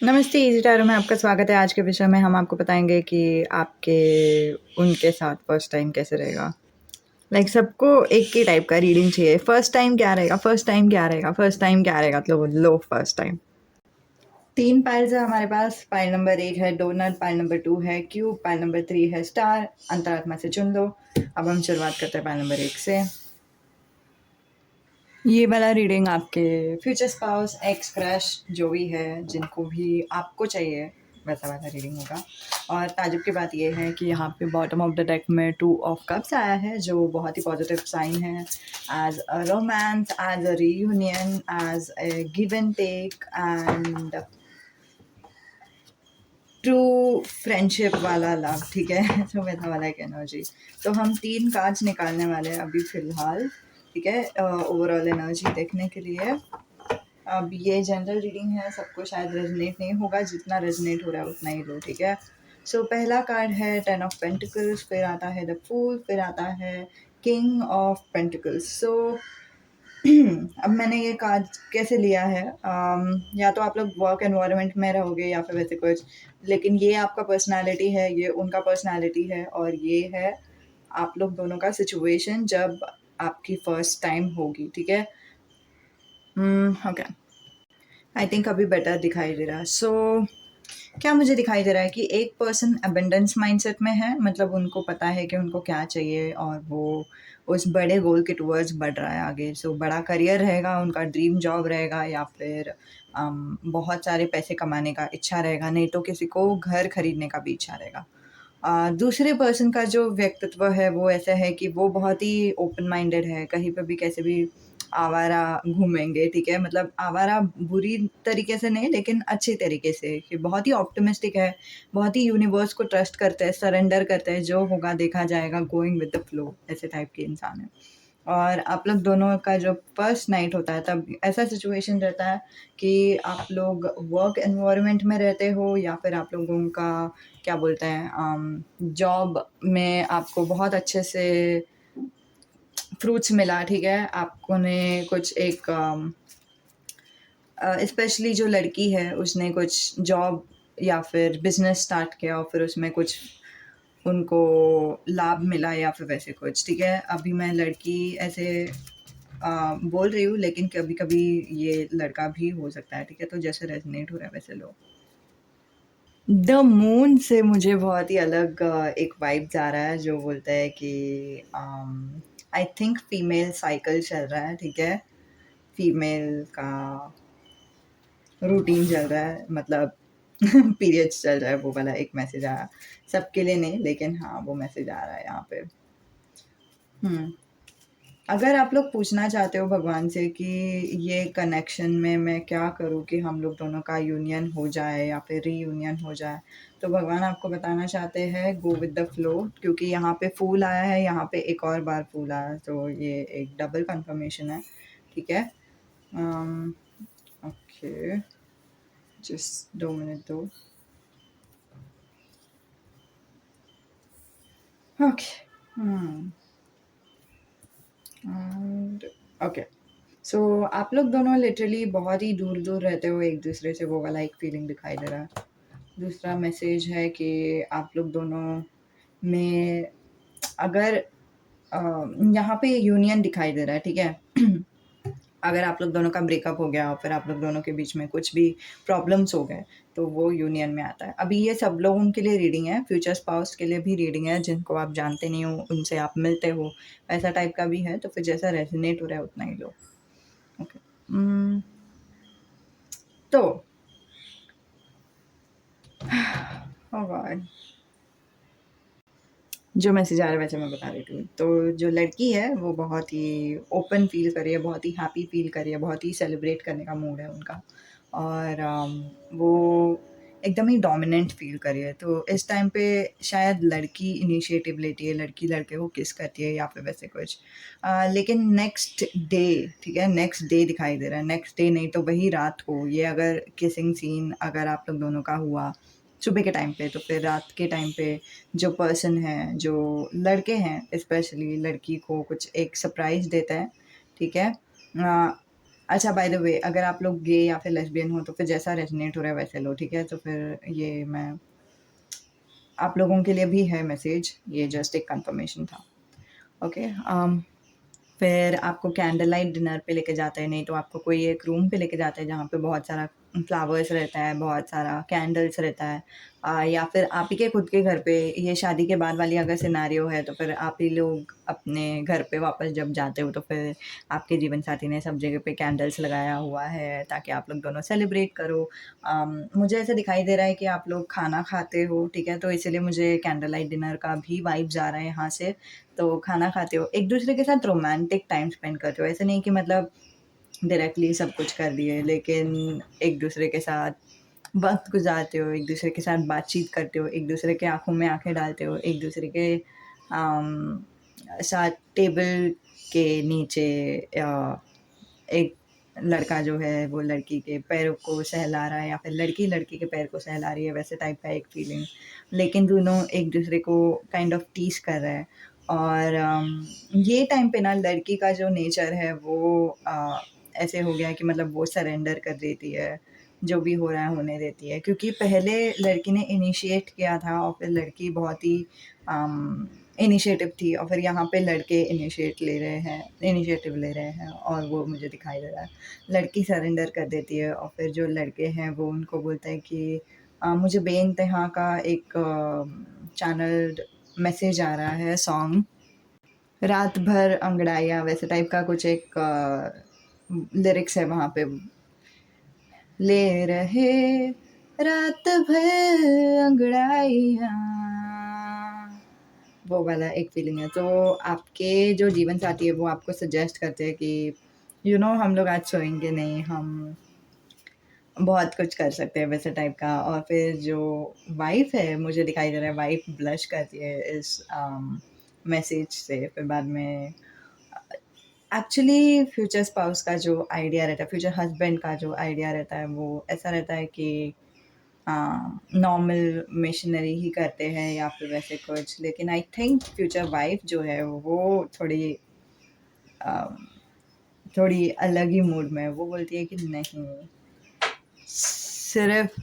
नमस्ते, easy tarot में आपका स्वागत है। आज के विषय में हम आपको बताएँगे कि आपके उनके साथ फर्स्ट टाइम कैसे रहेगा। सबको एक ही टाइप का रीडिंग चाहिए। फर्स्ट टाइम क्या रहेगा, फर्स्ट टाइम क्या रहेगा, फर्स्ट टाइम क्या रहेगा, तो लो फर्स्ट टाइम। 3 पाइल्स है हमारे पास। पाइल नंबर 1 है डोनट, पाइल नंबर 2 है क्यूब, पाइल नंबर 3 है स्टार। अंतरात्मा से चुन लो। अब हम शुरुआत करते हैं पाइल नंबर 1 से। ये वाला रीडिंग आपके फ्यूचर स्पाउस, एक्स क्रश जो भी है, जिनको भी आपको चाहिए वैसा वाला रीडिंग होगा। और ताजुब की बात ये है कि यहाँ पे बॉटम ऑफ द डेक में 2 ऑफ कप्स आया है, जो बहुत ही पॉजिटिव साइन है। As a romance, as a reunion, as a give and take and true friendship वाला लव, ठीक है। तो वैसा वाला एक एनर्जी। तो हम 3 कार्ड्स निकालने वाले हैं अभी फ़िलहाल, ठीक है, ओवरऑल एनर्जी देखने के लिए। अब ये जनरल रीडिंग है, सबको शायद रेजोनेट नहीं होगा, जितना रेजोनेट हो रहा है उतना ही लो, ठीक है। सो पहला कार्ड है 10 ऑफ पेंटिकल्स, फिर आता है द फूल, फिर आता है किंग ऑफ पेंटिकल्स। सो अब मैंने ये कार्ड कैसे लिया है, या तो आप लोग वर्क एनवायरनमेंट में रहोगे या फिर वैसे कुछ, लेकिन ये आपका पर्सनालिटी है, ये उनका पर्सनालिटी है, और ये है आप लोग दोनों का सिचुएशन जब आपकी फर्स्ट टाइम होगी, ठीक है। ओके, आई थिंक अभी बेटर दिखाई दे रहा है। सो क्या मुझे दिखाई दे रहा है कि एक पर्सन अबेंडेंस माइंडसेट में है, मतलब उनको पता है कि उनको क्या चाहिए और वो उस बड़े गोल के टुवर्ड्स बढ़ रहा है आगे। सो बड़ा करियर रहेगा, उनका ड्रीम जॉब रहेगा, या फिर बहुत सारे पैसे कमाने का इच्छा रहेगा, नहीं तो किसी को घर खरीदने का भी इच्छा रहेगा। दूसरे पर्सन का जो व्यक्तित्व है वो ऐसा है कि वो बहुत ही ओपन माइंडेड है, कहीं पे भी कैसे भी आवारा घूमेंगे, ठीक है। मतलब आवारा बुरी तरीके से नहीं, लेकिन अच्छे तरीके से, कि बहुत ही ऑप्टिमिस्टिक है, बहुत ही यूनिवर्स को ट्रस्ट करते हैं, सरेंडर करते हैं, जो होगा देखा जाएगा, गोइंग विद द फ्लो, ऐसे टाइप के इंसान है। और आप लोग दोनों का जो फर्स्ट नाइट होता है तब ऐसा सिचुएशन रहता है कि आप लोग वर्क एनवायरनमेंट में रहते हो, या फिर आप लोगों का क्या बोलते हैं, जॉब में आपको बहुत अच्छे से फ्रूट्स मिला, ठीक है। आपको ने कुछ एक स्पेशली जो लड़की है उसने कुछ जॉब या फिर बिजनेस स्टार्ट किया, और फिर उसमें कुछ उनको लाभ मिला या फिर वैसे कुछ, ठीक है। अभी मैं लड़की ऐसे बोल रही हूँ, लेकिन कभी कभी ये लड़का भी हो सकता है, ठीक है। तो जैसे रेजोनेट हो रहा है वैसे लो। द मून से मुझे बहुत ही अलग एक वाइब्स आ रहा है, जो बोलता है कि आई थिंक फीमेल साइकिल चल रहा है, ठीक है। फीमेल का रूटीन चल रहा है, मतलब पीरियड्स चल रहा है, वो वाला एक मैसेज आया। सबके लिए नहीं, लेकिन हाँ वो मैसेज आ रहा है यहाँ पे। अगर आप लोग पूछना चाहते हो भगवान से कि ये कनेक्शन में मैं क्या करूँ कि हम लोग दोनों का यूनियन हो जाए या फिर रीयूनियन हो जाए, तो भगवान आपको बताना चाहते हैं गो विद द फ्लो, क्योंकि यहाँ पे फूल आया है, यहाँ पे एक और बार फूल आया है, तो ये एक डबल कंफर्मेशन है, ठीक है। ओके, जस्ट 2 मिनट दो। Okay, okay. सो आप लोग दोनों लिटरली बहुत ही दूर दूर रहते हो एक दूसरे से, वो वाला एक फीलिंग दिखाई दे रहा है। दूसरा मैसेज है कि आप लोग दोनों में अगर यहाँ पे यूनियन दिखाई दे रहा है, ठीक है। अगर आप लोग दोनों का ब्रेकअप हो गया और फिर आप लोग दोनों के बीच में कुछ भी प्रॉब्लम्स हो गए, तो वो यूनियन में आता है। अभी ये सब लोगों के लिए रीडिंग है, फ्यूचर स्पाउस के लिए भी रीडिंग है, जिनको आप जानते नहीं हो उनसे आप मिलते हो, वैसा टाइप का भी है। तो फिर जैसा रेजोनेट हो रहा है उतना ही लो, ओके। तो ओह गॉड, जो मैसेज आ रहा है वैसे मैं बता देती हूँ। तो जो लड़की है वो बहुत ही ओपन फ़ील कर रही है, बहुत ही हैप्पी फ़ील कर रही है, बहुत ही सेलिब्रेट करने का मूड है उनका, और वो एकदम ही डोमिनेंट फ़ील कर रही है। तो इस टाइम पे शायद लड़की इनिशिएटिव लेती है, लड़की लड़के को किस करती है या फिर वैसे कुछ। लेकिन नेक्स्ट डे, ठीक है, नेक्स्ट डे दिखाई दे रहा है, नेक्स्ट डे नहीं तो वही रात को, ये अगर किसिंग सीन अगर आप लोग दोनों का हुआ सुबह के टाइम पे, तो फिर रात के टाइम पे जो पर्सन है, जो लड़के हैं स्पेशली, लड़की को कुछ एक सरप्राइज़ देता है, ठीक है। अच्छा, बाय द वे, अगर आप लोग गे या फिर लेस्बियन हो तो फिर जैसा रेज़ोनेट हो रहा है वैसे लो, ठीक है? तो फिर ये मैं आप लोगों के लिए भी है मैसेज, ये जस्ट एक कन्फर्मेशन था। ओके, फिर आपको कैंडल लाइट डिनर पे लेके जाते हैं, नहीं तो आपको कोई एक रूम पे लेके जाते हैं जहाँ पे बहुत सारा फ्लावर्स रहता है, बहुत सारा कैंडल्स रहता है। या फिर आप ही के खुद के घर पे, ये शादी के बाद वाली अगर सिनेरियो है तो फिर आप ही लोग अपने घर पे वापस जब जाते हो तो फिर आपके जीवन साथी ने सब जगह पे कैंडल्स लगाया हुआ है ताकि आप लोग दोनों सेलिब्रेट करो। मुझे ऐसा दिखाई दे रहा है कि आप लोग खाना खाते हो, ठीक है? तो इसीलिए मुझे कैंडल लाइट डिनर का भी वाइब्स आ रहा है यहाँ से। तो खाना खाते हो, एक-दूसरे के साथ रोमांटिक टाइम स्पेंड करते हो। ऐसा नहीं कि मतलब डायरेक्टली सब कुछ कर दिए, लेकिन एक-दूसरे के साथ वक़्त गुज़ारते हो, एक-दूसरे के साथ बातचीत करते हो, एक-दूसरे के आँखों में आँखें डालते हो, एक-दूसरे के साथ टेबल के नीचे एक लड़का जो है वो लड़की के पैरों को सहला रहा है या फिर लड़की लड़की के पैर को सहला रही है, वैसे टाइप का एक फीलिंग। लेकिन दोनों एक-दूसरे को काइंड ऑफ टीज़ कर रहे हैं। और ये टाइम पे ना लड़की का जो नेचर है वो ऐसे हो गया है कि मतलब वो सरेंडर कर देती है, जो भी हो रहा है होने देती है। क्योंकि पहले लड़की ने इनिशिएट किया था और फिर लड़की बहुत ही इनिशिएटिव थी और फिर यहाँ पे लड़के इनिशिएटिव ले रहे हैं और वो मुझे दिखाई दे रहा है। लड़की सरेंडर कर देती है और फिर जो लड़के हैं वो उनको बोलते हैं कि मुझे बेइंतहा का एक चैनल्ड मैसेज आ रहा है सॉन्ग, रात भर अंगड़ाइयाँ वैसे टाइप का कुछ एक लिरिक्स है वहाँ पे। ले रहे रात भर अंगड़ाइयाँ, वो वाला एक फीलिंग है। तो आपके जो जीवन साथी है वो आपको सजेस्ट करते हैं कि हम लोग आज सोएँगे नहीं, हम बहुत कुछ कर सकते हैं वैसे टाइप का। और फिर जो वाइफ़ है मुझे दिखाई दे रहा है वाइफ़ ब्लश करती है इस मैसेज से। फिर बाद में एक्चुअली फ्यूचर स्पाउस का जो आइडिया रहता है, फ्यूचर हस्बैंड का जो आइडिया रहता है वो ऐसा रहता है कि नॉर्मल मिशनरी ही करते हैं या फिर वैसे कुछ। लेकिन आई थिंक फ्यूचर वाइफ जो है वो अ, थोड़ी अलग ही मूड में है। वो बोलती है कि नहीं, सिर्फ़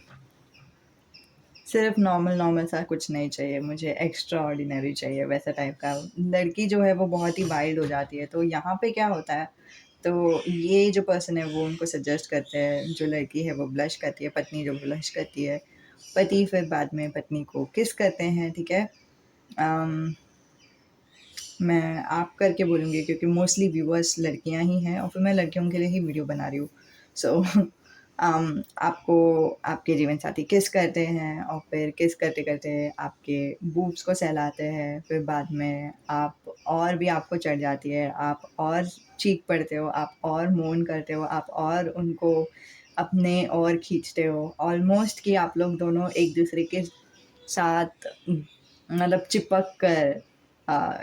सिर्फ़ नॉर्मल सा कुछ नहीं चाहिए, मुझे एक्स्ट्रा ऑर्डिनरी चाहिए वैसा टाइप का। लड़की जो है वो बहुत ही वाइल्ड हो जाती है। तो यहाँ पे क्या होता है, तो ये जो पर्सन है वो उनको सजेस्ट करते हैं, जो लड़की है वो ब्लश करती है, पत्नी जो ब्लश करती है, पति फिर बाद में पत्नी को किस करते हैं, ठीक है? अम, मैं आप करके बोलूँगी क्योंकि मोस्टली व्यूअर्स लड़कियाँ ही हैं और फिर मैं लड़कियों के लिए ही वीडियो बना रही हूँ। सो आपको आपके जीवन साथी किस करते हैं और फिर किस करते-करते आपके बूब्स को सहलाते हैं। फिर बाद में आप और भी आपको चढ़ जाती है, आप और चीख पड़ते हो, आप और मोन करते हो, आप और उनको अपने ओर खींचते हो। ऑलमोस्ट कि आप लोग दोनों एक-दूसरे के साथ मतलब चिपक कर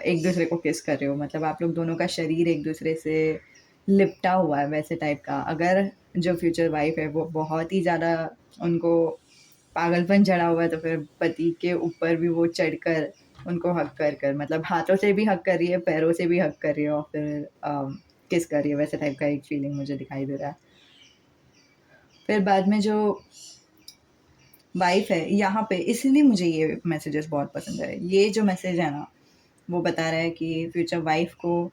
एक-दूसरे को किस कर रहे हो। मतलब आप लोग दोनों का शरीर एक-दूसरे से लिपटा हुआ है वैसे टाइप का। अगर जो फ्यूचर वाइफ़ है वो बहुत ही ज़्यादा उनको पागलपन चढ़ा हुआ है तो फिर पति के ऊपर भी वो चढ़कर उनको हग कर मतलब हाथों से भी हग कर रही है, पैरों से भी हग कर रही है और फिर किस कर रही है, वैसे टाइप का एक फीलिंग मुझे दिखाई दे रहा है। फिर बाद में जो वाइफ़ है यहाँ पे, इसीलिए मुझे ये मैसेजेस बहुत पसंद है। ये जो मैसेज है ना, वो बता रहा है कि फ्यूचर वाइफ़ को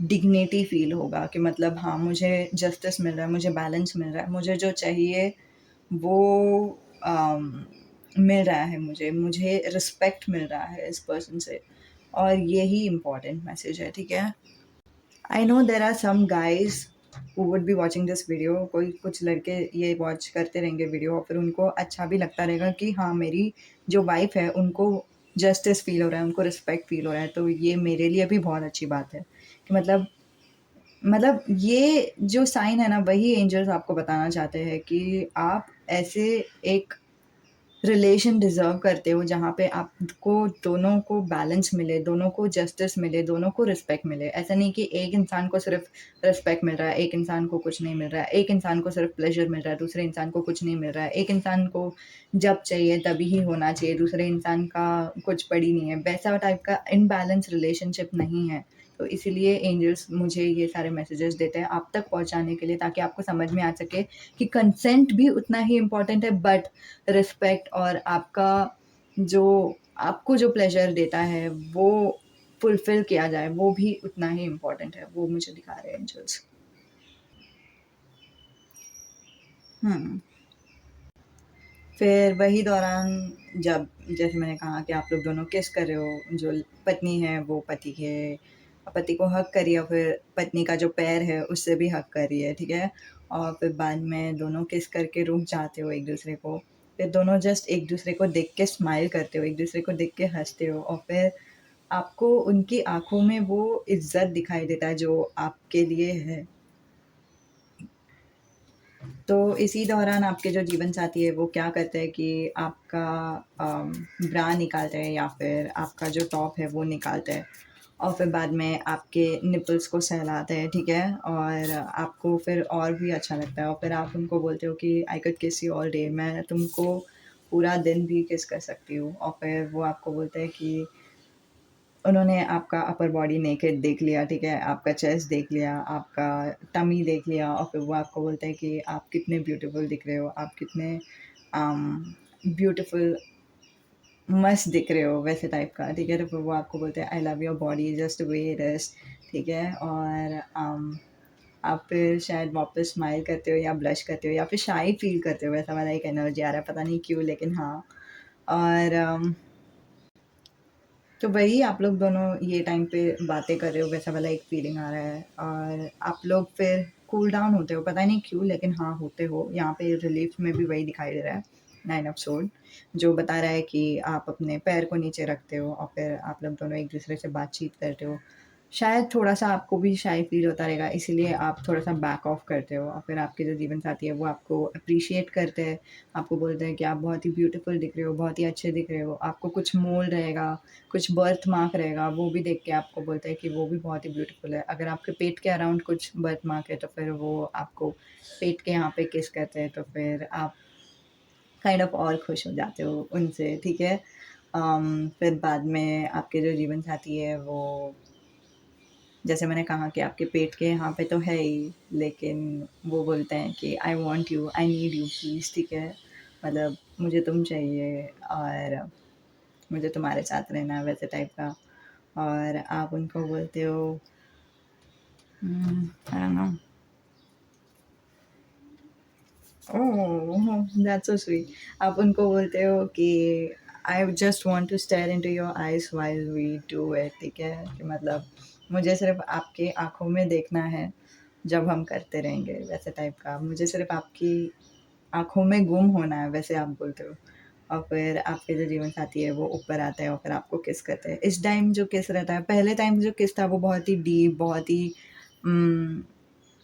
डिग्निटी फ़ील होगा कि मतलब हाँ, मुझे जस्टिस मिल रहा है, मुझे बैलेंस मिल रहा है, मुझे जो चाहिए वो मिल रहा है, मुझे रिस्पेक्ट मिल रहा है इस पर्सन से। और यही इम्पोर्टेंट मैसेज है, ठीक है? I know there are some guys who would be watching this video. कोई कुछ लड़के ये वॉच करते रहेंगे वीडियो और फिर उनको अच्छा भी लगता रहेगा कि हाँ, मेरी जो वाइफ़ है उनको जस्टिस फ़ील हो रहा है, उनको रिस्पेक्ट फ़ील हो रहा है। तो ये मेरे लिए भी बहुत अच्छी बात है कि मतलब ये जो साइन है ना, वही एंजल्स आपको बताना चाहते हैं कि आप ऐसे एक रिलेशन डिज़र्व करते हो जहाँ पे आपको दोनों को बैलेंस मिले, दोनों को जस्टिस मिले, दोनों को रिस्पेक्ट मिले। ऐसा नहीं कि एक इंसान को सिर्फ़ रिस्पेक्ट मिल रहा है, एक इंसान को कुछ नहीं मिल रहा है, एक इंसान को सिर्फ़ प्लेज़र मिल रहा है, दूसरे इंसान को कुछ नहीं मिल रहा है, एक इंसान को जब चाहिए तभी ही होना चाहिए, दूसरे इंसान का कुछ पड़ी नहीं है। वैसा टाइप का इम्बैलेंस रिलेशनशिप नहीं है। तो इसीलिए एंजल्स मुझे ये सारे मैसेजेस देते हैं आप तक पहुँचाने के लिए, ताकि आपको समझ में आ सके कि कंसेंट भी उतना ही इम्पोर्टेंट है, बट रिस्पेक्ट और आपका जो आपको जो प्लेज़र देता है वो फुलफ़िल किया जाए, वो भी उतना ही इम्पोर्टेंट है। वो मुझे दिखा रहे हैं एंजल्स। हुँ। फिर वही दौरान जब जैसे मैंने कहा कि आप लोग दोनों किस कर रहे हो, जो पत्नी है वो पति को हग कर रही है, फिर पत्नी का जो पैर है उससे भी हग कर रही है, ठीक है? और फिर बाद में दोनों किस करके रुक जाते हो एक-दूसरे को। फिर दोनों जस्ट एक-दूसरे को देख के स्माइल करते हो, एक-दूसरे को देख के हँसते हो और फिर आपको उनकी आँखों में वो इज़्ज़त दिखाई देता है जो आपके लिए है। तो इसी दौरान आपके जो जीवन साथी है वो क्या करते हैं कि आपका ब्रा निकालते हैं या फिर आपका जो टॉप है वो निकालते हैं और फिर बाद में आपके निपल्स को सहलाते हैं, ठीक है? और आपको फिर और भी अच्छा लगता है और फिर आप उनको बोलते हो कि आई कुड किस यू ऑल डे, मैं तुमको पूरा दिन भी किस कर सकती हूँ और फिर वो आपको बोलते हैं कि उन्होंने आपका अपर बॉडी नेकेड देख लिया, ठीक है? आपका चेस्ट देख लिया, आपका टमी देख लिया और फिर वो आपको बोलते हैं कि आप कितने ब्यूटीफुल दिख रहे हो, आप कितने ब्यूटीफुल मस्त दिख रहे हो, वैसे टाइप का, ठीक है? तो फिर वो आपको बोलते हैं I love your body just the way it is, ठीक है? और आप फिर शायद वापस स्माइल करते हो या ब्लश करते हो या फिर शाय फ़ील करते हो, वैसा वाला एक एनर्जी आ रहा है, पता नहीं क्यों लेकिन हाँ। और तो वही आप लोग दोनों ये टाइम पे बातें कर रहे हो, वैसा वाला एक फ़ीलिंग आ रहा है और आप लोग फिर कूल डाउन होते हो, पता नहीं क्यों लेकिन हाँ, होते हो। यहाँ पे रिलीफ़ में भी वही दिखाई दे रहा है, 9 ऑफ सोर्ड जो बता रहा है कि आप अपने पैर को नीचे रखते हो और फिर आप लोग दोनों एक-दूसरे से बातचीत करते हो। शायद थोड़ा-सा आपको भी शाय फ़ील होता रहेगा, इसीलिए आप थोड़ा-सा बैक ऑफ करते हो और फिर आपके जो जीवन साथी है, वो आपको एप्रिशिएट करते हैं। आपको बोलते हैं कि आप बहुत ही ब्यूटीफुल दिख रहे हो, बहुत ही अच्छे दिख रहे हो। आपको कुछ मोल रहेगा, कुछ बर्थ मार्क रहेगा, वो भी देख के आपको बोलते हैं कि वो भी बहुत ही ब्यूटीफुल है। अगर आपके पेट के अराउंड कुछ बर्थ मार्क है, तो फिर वो आपको पेट के यहाँ पे किस करते हैं, तो फिर आप काइंड ऑफ और खुश हो जाते हो उनसे, ठीक है? फिर बाद में आपके जो जीवन साथी है, वो जैसे मैंने कहा कि आपके पेट के यहाँ पे तो है ही, लेकिन वो बोलते हैं कि I want you, I need you please, ठीक है? मतलब मुझे तुम चाहिए और मुझे तुम्हारे साथ रहना है, वैसे टाइप का। और आप उनको बोलते हो I don't know, oh! That's so sweet. आप उनको बोलते हो कि I just want to stare into your eyes while we do it, ठीक है? कि मतलब मुझे सिर्फ़ आपकी आँखों में देखना है, जब हम करते रहेंगे, वैसे टाइप का। मुझे सिर्फ़ आपकी आँखों में गुम होना है, वैसे आप बोलते हो। और फिर आपके जो जीवन साथी है, वो ऊपर आता है और फिर आपको किस करते हैं। इस टाइम जो किस रहता है, पहले टाइम जो किस था, वो बहुत ही डीप, बहुत ही उम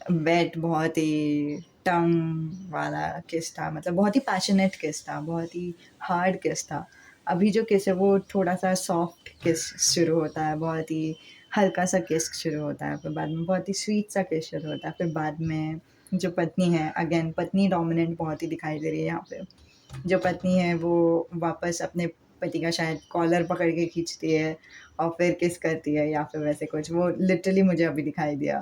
वेट, बहुत ही टंग वाला किस था, मतलब बहुत ही पैशनेट किस था, बहुत ही हार्ड किस था। अभी जो किस है वो थोड़ा-सा सॉफ्ट किस शुरू होता है, बहुत ही हल्का-सा किस शुरू होता है, फिर बाद में बहुत ही स्वीट सा किस शुरू होता है, फिर बाद में जो पत्नी है, अगेन पत्नी डोमिनेंट बहुत ही दिखाई दे रही है यहाँ पे। जो पत्नी है वो वापस अपने पति का शायद कॉलर पकड़ के खींचती है और फिर किस करती है या फिर वैसे कुछ, वो लिटरली मुझे अभी दिखाई दिया।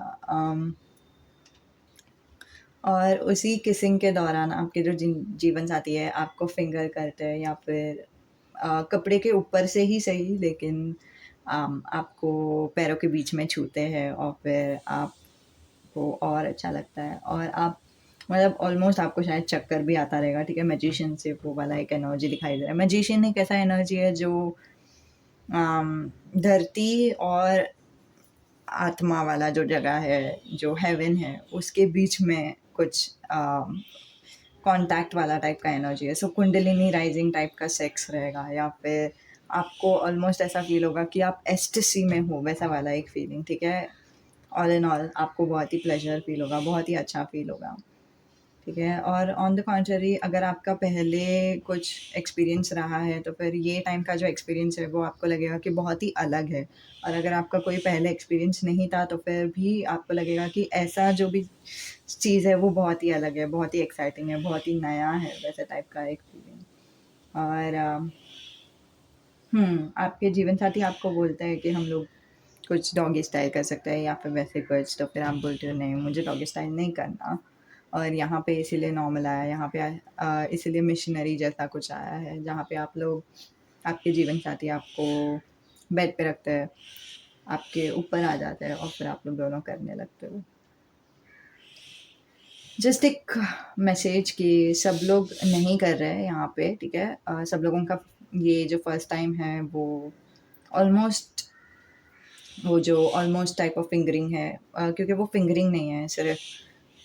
और उसी किसिंग के दौरान आपके जो जीवन साथी है आपको फिंगर करते हैं या फिर कपड़े के ऊपर से ही सही, लेकिन आपको पैरों के बीच में छूते हैं और फिर आपको और अच्छा लगता है और आप मतलब ऑलमोस्ट आपको शायद चक्कर भी आता रहेगा, ठीक है? मैजिशियन से वो वाला एक एनर्जी दिखाई दे रहा है। मैजिशियन एक ऐसा एनर्जी है जो धरती और आत्मा वाला जो जगह है, जो हेवन है, उसके बीच में कुछ कॉन्टैक्ट वाला टाइप का एनर्जी है। सो कुंडलिनी राइजिंग टाइप का सेक्स रहेगा या फिर आपको ऑलमोस्ट ऐसा फ़ील होगा कि आप एस्टेसी में हो, वैसा वाला एक फ़ीलिंग, ठीक है? ऑल इन ऑल आपको बहुत ही प्लेज़र फ़ील होगा, बहुत ही अच्छा फ़ील होगा। ठीक है? और ऑन द कॉन्ट्ररी अगर आपका पहले कुछ एक्सपीरियंस रहा है, तो फिर ये टाइम का जो एक्सपीरियंस है, वो आपको लगेगा कि बहुत ही अलग है। और अगर आपका कोई पहले एक्सपीरियंस नहीं था, तो फिर भी आपको लगेगा कि ऐसा जो भी चीज़ है, वो बहुत ही अलग है, बहुत ही एक्साइटिंग है, बहुत ही नया है, वैसे टाइप का एक फीलिंग। और आपके जीवन साथी आपको बोलते हैं कि हम लोग कुछ डॉगी स्टाइल कर सकते हैं या फिर वैसे कुछ, तो फिर आप बोलते हो नहीं मुझे डॉगी स्टाइल नहीं करना, और यहाँ पे इसीलिए नॉर्मल आया, यहाँ पे इसीलिए मिशनरी जैसा कुछ आया है, जहाँ पे आप लोग, आपके जीवन साथी आपको बेड पे रखते हैं, आपके ऊपर आ जाते हैं और फिर आप लोग दोनों करने लगते हो। जस्ट एक मैसेज कि सब लोग नहीं कर रहे हैं यहाँ पे, ठीक है। सब लोगों का ये जो फर्स्ट टाइम है वो ऑलमोस्ट, वो जो ऑलमोस्ट टाइप ऑफ फिंगरिंग है, क्योंकि वो फिंगरिंग नहीं है, सिर्फ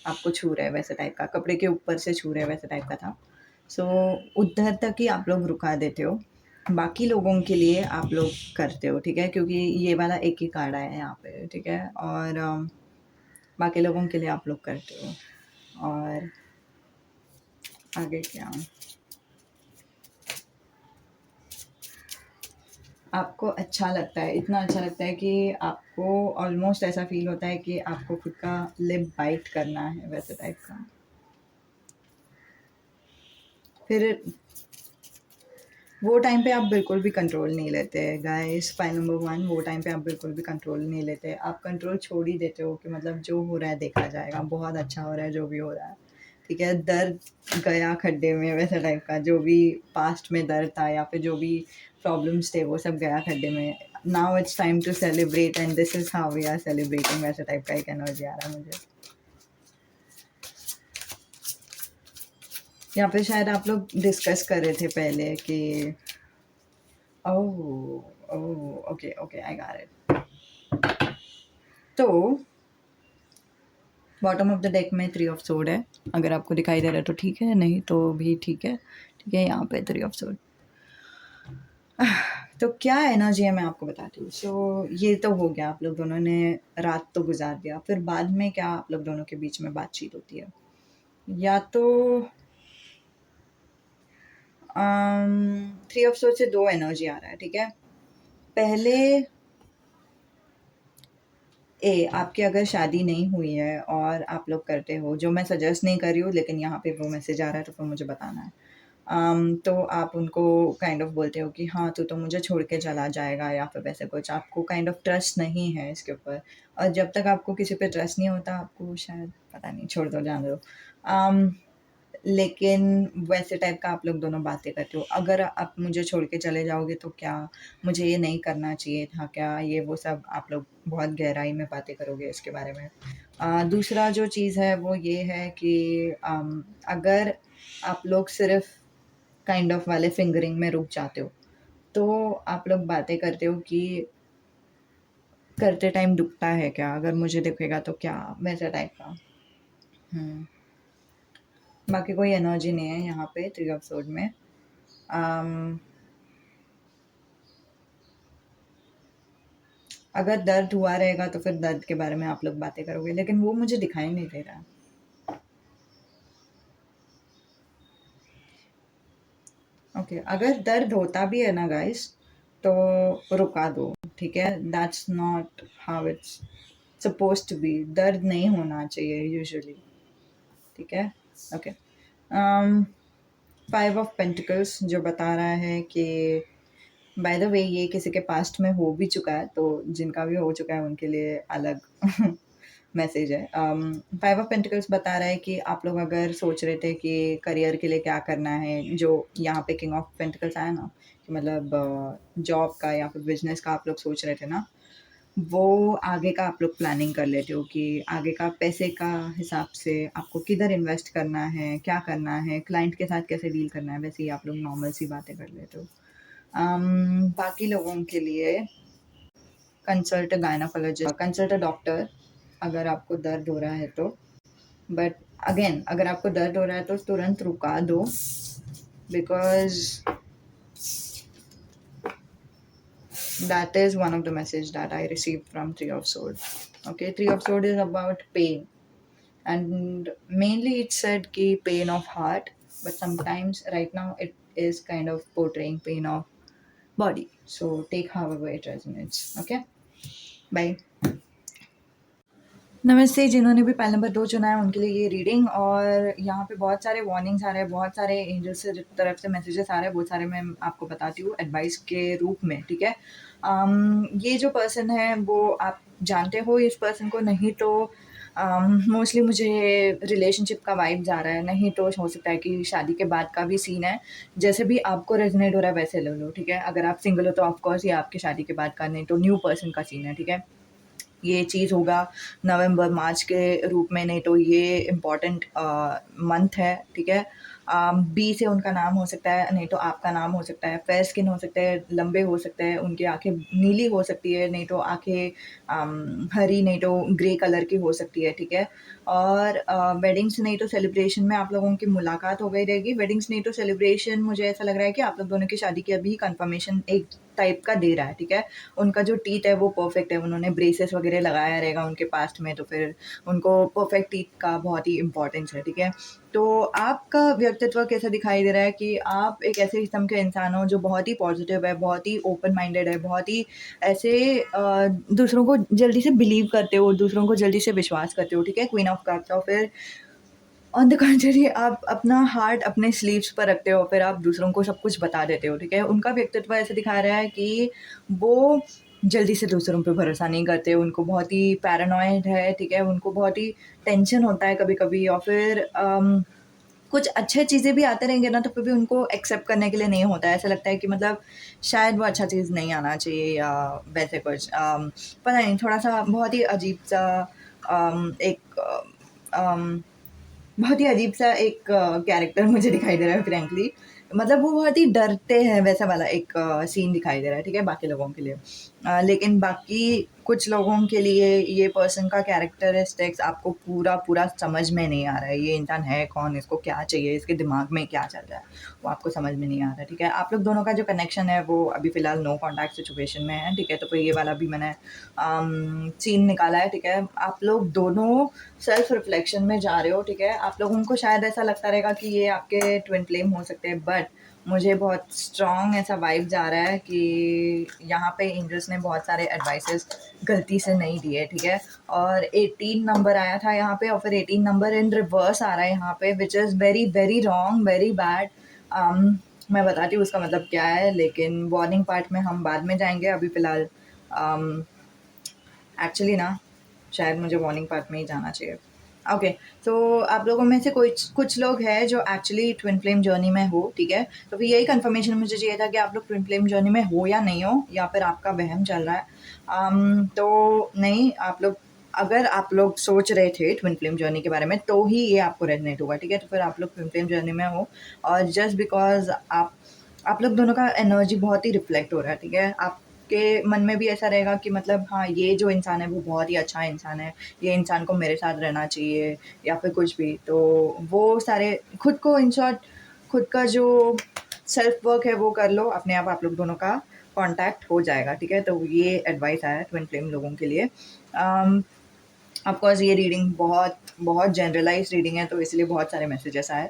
आपको छू रहे हैं वैसे टाइप का, कपड़े के ऊपर से छू रहे हैं वैसे टाइप का था। सो उधर तक ही आप लोग रुका देते हो, बाकी लोगों के लिए आप लोग करते हो, ठीक है, क्योंकि ये वाला एक ही कार्ड आया है यहाँ पे, ठीक है। और बाकी लोगों के लिए आप लोग करते हो। और आगे क्या, आपको अच्छा लगता है, इतना अच्छा लगता है कि आपको ऑलमोस्ट ऐसा फील होता है कि आपको खुद का लिप बाइट करना है वैसे टाइप का। फिर वो टाइम पे आप बिल्कुल भी कंट्रोल नहीं लेते गाइस, फाइल नंबर 1, वो टाइम पे आप बिल्कुल भी कंट्रोल नहीं लेते, आप कंट्रोल छोड़ ही देते हो कि मतलब जो हो रहा है देखा जाएगा, बहुत अच्छा हो रहा है जो भी हो रहा है, ठीक है। दर्द गया खड्डे में वैसा टाइप का, जो भी पास्ट में दर्द था या फिर जो भी प्रॉब्लम्स थे वो सब गया खड्डे में। Now it's time to celebrate and this is how we are celebrating, वैसे टाइप का एक एनर्जी आ रहा है मुझे। या फिर शायद आप लोग डिस्कस कर रहे थे पहले कि oh oh okay okay I got it. तो बॉटम ऑफ द डेक में 3 ऑफ सोर्ड है, अगर आपको दिखाई दे रहा है तो ठीक है, नहीं तो भी ठीक है, ठीक है। यहाँ पे 3 ऑफ सोर्ड। तो क्या एनर्जी है मैं आपको बताती हूँ। सो ये तो हो गया, आप लोग दोनों ने रात तो गुजार दिया, फिर बाद में क्या आप लोग दोनों के बीच में बातचीत होती है, या तो 3 ऑफ सोर्ड से 2 एनर्जी आ रहा है, ठीक है। पहले आपकी अगर शादी नहीं हुई है और आप लोग करते हो, जो मैं सजेस्ट नहीं कर रही हूँ, लेकिन यहाँ पे वो मैसेज आ रहा है तो फिर मुझे बताना है। तो आप उनको काइंड ऑफ बोलते हो कि हाँ तू तो मुझे छोड़ के चला जाएगा, या फिर वैसे कुछ, आपको काइंड ऑफ ट्रस्ट नहीं है इसके ऊपर, और जब तक आपको किसी पे ट्रस्ट नहीं होता आपको शायद, पता नहीं, छोड़ दो, जान दो। लेकिन वैसे टाइप का आप लोग दोनों बातें करते हो, अगर आप मुझे छोड़ के चले जाओगे तो क्या मुझे ये नहीं करना चाहिए था क्या, ये वो सब आप लोग बहुत गहराई में बातें करोगे इसके बारे में। दूसरा जो चीज़ है वो ये है कि अगर आप लोग सिर्फ काइंड ऑफ वाले फिंगरिंग में रुक जाते हो, तो आप लोग बातें करते हो कि करते टाइम दुखता है क्या, अगर मुझे दिखेगा तो क्या, वैसा टाइप का। हम्म बाकी कोई एनर्जी नहीं है यहाँ पे 3 ऑफ सोर्ड में। अम, अगर दर्द हुआ रहेगा तो फिर दर्द के बारे में आप लोग बातें करोगे, लेकिन वो मुझे दिखाई नहीं दे रहा। ओके, अगर दर्द होता भी है ना गाइस, तो रुका दो, ठीक है। That's not how it's suppose to be, दर्द नहीं होना चाहिए यूजुअली, ठीक है। ओके, 5 ऑफ पेंटिकल्स जो बता रहा है कि बाय द वे ये किसी के पास्ट में हो भी चुका है, तो जिनका भी हो चुका है उनके लिए अलग मैसेज है। 5 ऑफ पेंटिकल्स बता रहा है कि आप लोग अगर सोच रहे थे कि करियर के लिए क्या करना है, जो यहाँ पे किंग ऑफ पेंटिकल्स आया ना, कि मतलब जॉब का या फिर बिजनेस का आप लोग सोच रहे थे ना, वो आगे का आप लोग प्लानिंग कर लेते हो कि आगे का पैसे का हिसाब से आपको किधर इन्वेस्ट करना है, क्या करना है, क्लाइंट के साथ कैसे डील करना है, वैसे ही आप लोग नॉर्मल सी बातें कर लेते हो। बाकी लोगों के लिए कंसल्ट गायनाकोलॉजिस्ट, कंसल्ट डॉक्टर अगर आपको दर्द हो रहा है तो। बट अगेन अगर आपको दर्द हो रहा है तो तुरंत रुका दो, because that is one of the message that I received from 3 of Swords. Okay, 3 of Swords is about pain, and mainly it said ki pain of heart, but sometimes right now it is kind of portraying pain of body. So take however it resonates. Okay, bye. नमस्ते, जिन्होंने भी pile number 2 चुना है उनके लिए ये reading, और यहाँ पे बहुत सारे वार्निंग्स आ रहे हैं, बहुत सारे एंजल्स से तरफ से मैसेजेस आ रहे हैं, बहुत सारे मैं आपको बताती हूँ एडवाइस के रूप में, ठीक है? ये जो पर्सन है वो आप जानते हो इस पर्सन को, नहीं तो मोस्टली मुझे रिलेशनशिप का वाइब्स आ रहा है, नहीं तो हो सकता है कि शादी के बाद का भी सीन है। जैसे भी आपको रेज़ोनेट हो रहा है वैसे ले लो, ठीक है? अगर आप सिंगल हो तो ऑफ कोर्स ये आपकी शादी के बाद का, नहीं तो न्यू पर्सन का सीन है, ठीक है? ये चीज़ होगा नवंबर मार्च के रूप में, नहीं तो ये इम्पॉर्टेंट मंथ है, ठीक है? बी से उनका नाम हो सकता है, नहीं तो आपका नाम हो सकता है, फेयर स्किन हो सकते हैं, लंबे हो सकते हैं, उनकी आँखें नीली हो सकती है, नहीं तो आँखें हरी, नहीं तो ग्रे कलर की हो सकती है, ठीक है? और वेडिंग्स नहीं तो सेलिब्रेशन में आप लोगों की मुलाकात हो गई रहेगी। वेडिंग्स नहीं तो सेलिब्रेशन, मुझे ऐसा लग रहा है कि आप लोग दोनों की शादी की अभी कन्फर्मेशन एक टाइप का दे रहा है, ठीक है? उनका जो टीथ है वो परफेक्ट है, उन्होंने ब्रेसेस वगैरह लगाया रहेगा उनके पास्ट में, तो फिर उनको परफेक्ट टीथ का बहुत ही इम्पोर्टेंस है, ठीक है? तो आपका व्यक्तित्व कैसा दिखाई दे रहा है कि आप एक ऐसे किस्म के इंसान हो जो बहुत ही पॉजिटिव है, बहुत ही ओपन माइंडेड है, बहुत ही ऐसे दूसरों को जल्दी से बिलीव करते हो, दूसरों को जल्दी से विश्वास करते हो, ठीक है? क्वीन ऑफ कप्स, और फिर ऑन द कॉन्ट्ररी आप अपना हार्ट अपने स्लीव्स पर रखते हो, फिर आप दूसरों को सब कुछ बता देते हो, ठीक है? उनका व्यक्तित्व ऐसे दिखा रहा है कि वो जल्दी से दूसरों पे भरोसा नहीं करते, उनको बहुत ही पैरानॉइड है, ठीक है? उनको बहुत ही टेंशन होता है कभी-कभी, और फिर कुछ अच्छे चीज़ें भी आते रहेंगे ना, तो फिर भी उनको एक्सेप्ट करने के लिए नहीं होता है। ऐसा लगता है कि मतलब शायद वो अच्छा चीज़ नहीं आना चाहिए या वैसे कुछ। पता नहीं, थोड़ा-सा बहुत ही अजीब-सा एक बहुत ही अजीब-सा एक कैरेक्टर मुझे दिखाई दे रहा है फ्रैंकली। मतलब वो बहुत ही डरते हैं, वैसा वाला एक सीन दिखाई दे रहा है, ठीक है, बाकी लोगों के लिए। लेकिन बाकी कुछ लोगों के लिए ये पर्सन का कैरेक्टरिस्टिक्स आपको पूरा-पूरा समझ में नहीं आ रहा है। ये इंसान है कौन? इसको क्या चाहिए? इसके दिमाग में क्या चल रहा है? वो आपको समझ में नहीं आ रहा है, ठीक है? आप लोग दोनों का जो कनेक्शन है वो अभी फ़िलहाल नो कॉन्टैक्ट सिचुएशन में है, ठीक है? तो फिर ये वाला भी मैंने सीन निकाला है, ठीक है? आप लोग दोनों सेल्फ रिफ्लेक्शन में जा रहे हो, ठीक है? आप लोगों को शायद ऐसा लगता रहेगा कि ये आपके ट्विन फ्लेम हो सकते हैं, बट मुझे बहुत स्ट्रॉन्ग ऐसा वाइब जा रहा है कि यहाँ पे एंजल्स ने बहुत सारे एडवाइसेस गलती से नहीं दिए, ठीक है? और 18 नंबर आया था यहाँ पे, और फिर 18 नंबर इन रिवर्स आ रहा है यहाँ पे, which is very very wrong, very bad. मैं बताती हूँ उसका मतलब क्या है, लेकिन वार्निंग पार्ट में हम बाद में जाएंगे। अभी फ़िलहाल एक्चुअली ना, शायद मुझे वार्निंग पार्ट में ही जाना चाहिए। ओके, तो आप लोगों में से कुछ कुछ लोग हैं जो एक्चुअली ट्विन फ्लेम जर्नी में हो, ठीक है? तो फिर यही कन्फर्मेशन मुझे चाहिए था कि आप लोग ट्विन फ्लेम जर्नी में हो या नहीं हो, या फिर आपका वहम चल रहा है। तो नहीं, आप लोग, अगर आप लोग सोच रहे थे ट्विन फ्लेम जर्नी के बारे में, तो ही ये आपको रेजोनेट होगा, ठीक है? तो फिर आप लोग ट्विन फ्लेम जर्नी में हो, और जस्ट बिकॉज़ आप लोग दोनों का एनर्जी बहुत ही रिफ्लेक्ट हो रहा है, ठीक है? आपके मन में भी ऐसा रहेगा कि मतलब हाँ, ये जो इंसान है वो बहुत ही अच्छा इंसान है, ये इंसान को मेरे साथ रहना चाहिए, या फिर कुछ भी। तो वो सारे खुद को, इन शॉर्ट, खुद का जो सेल्फ वर्क है वो कर लो, अपने आप लोग दोनों का कॉन्टैक्ट हो जाएगा, ठीक है? तो ये एडवाइस आया है ट्विन फ्लेम लोगों के लिए। ऑफ कोर्स ये रीडिंग बहुत बहुत जनरलाइज्ड रीडिंग है, तो इसलिए बहुत सारे मैसेजेस आए।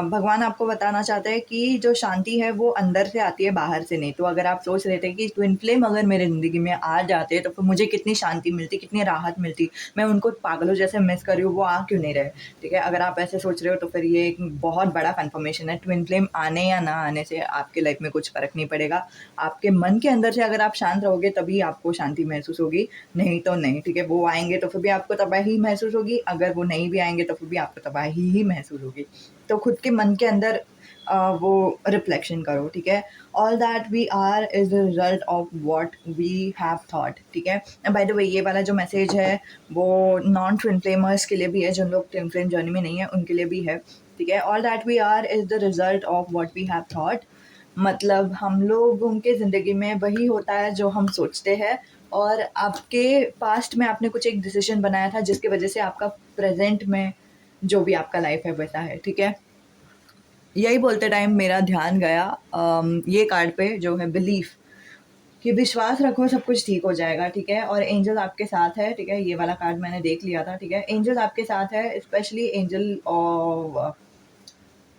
भगवान आपको बताना चाहते हैं कि जो शांति है वो अंदर से आती है, बाहर से नहीं। तो अगर आप सोच रहे थे कि ट्विन फ्लेम अगर मेरे ज़िंदगी में आ जाते तो फिर मुझे कितनी शांति मिलती, कितनी राहत मिलती, मैं उनको पागलों जैसे मिस कर रही हूँ, वो आ क्यों नहीं रहे, ठीक है? अगर आप ऐसे सोच रहे हो तो फिर ये एक बहुत बड़ा कन्फर्मेशन है। ट्विन फ्लेम आने या ना आने से आपके लाइफ में कुछ फ़र्क नहीं पड़ेगा। आपके मन के अंदर से अगर आप शांत रहोगे तभी आपको शांति महसूस होगी, नहीं तो नहीं, ठीक है? वो आएँगे तो फिर भी आपको तबाही महसूस होगी, अगर वो नहीं भी आएँगे तो फिर भी आपको तबाही ही महसूस होगी। तो खुद के मन के अंदर वो रिफ्लेक्शन करो, ठीक है? All that we are is the result of what we have thought, ठीक है? बाय द वे, ये वाला जो मैसेज है वो नॉन ट्विन फ्लेमर्स के लिए भी है, जिन लोग ट्विन फ्लेम जर्नी में नहीं है उनके लिए भी है, ठीक है? All that we are is the result of what we have thought. मतलब हम लोगों के ज़िंदगी में वही होता है जो हम सोचते हैं, और आपके पास्ट में आपने कुछ एक डिसीजन बनाया था जिसकी वजह से आपका प्रेजेंट में जो भी आपका लाइफ है वैसा है, ठीक है? यही बोलते टाइम मेरा ध्यान गया ये कार्ड पे जो है बिलीफ, कि विश्वास रखो सब कुछ ठीक हो जाएगा, ठीक है? और एंजल आपके साथ है, ठीक है? ये वाला कार्ड मैंने देख लिया था, ठीक है? एंजल आपके साथ है, स्पेशली एंजल ऑफ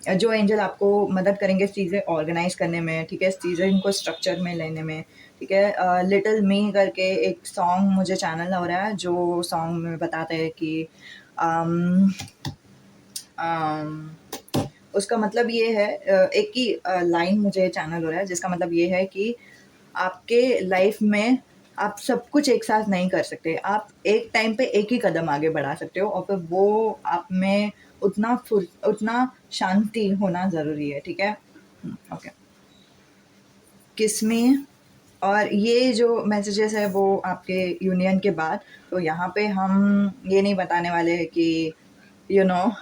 जो एंजल आपको मदद करेंगे चीज़ें ऑर्गेनाइज़ करने में, ठीक है? चीज़ें इनको स्ट्रक्चर में लेने में, ठीक है? लिटिल मी करके एक सॉन्ग मुझे चैनल हो रहा है, जो सॉन्ग में बताते हैं कि अम, अम, उसका मतलब ये है एक ही लाइन मुझे चैनल हो रहा है जिसका मतलब ये है कि आपके लाइफ में आप सब कुछ एक साथ नहीं कर सकते। आप एक टाइम पे एक ही कदम आगे बढ़ा सकते हो और फिर वो आप में उतना शांति होना ज़रूरी है, ठीक है? ओके। किस में और ये जो मैसेजेस है वो आपके यूनियन के बाद, तो यहाँ पे हम ये नहीं बताने वाले कि यू नो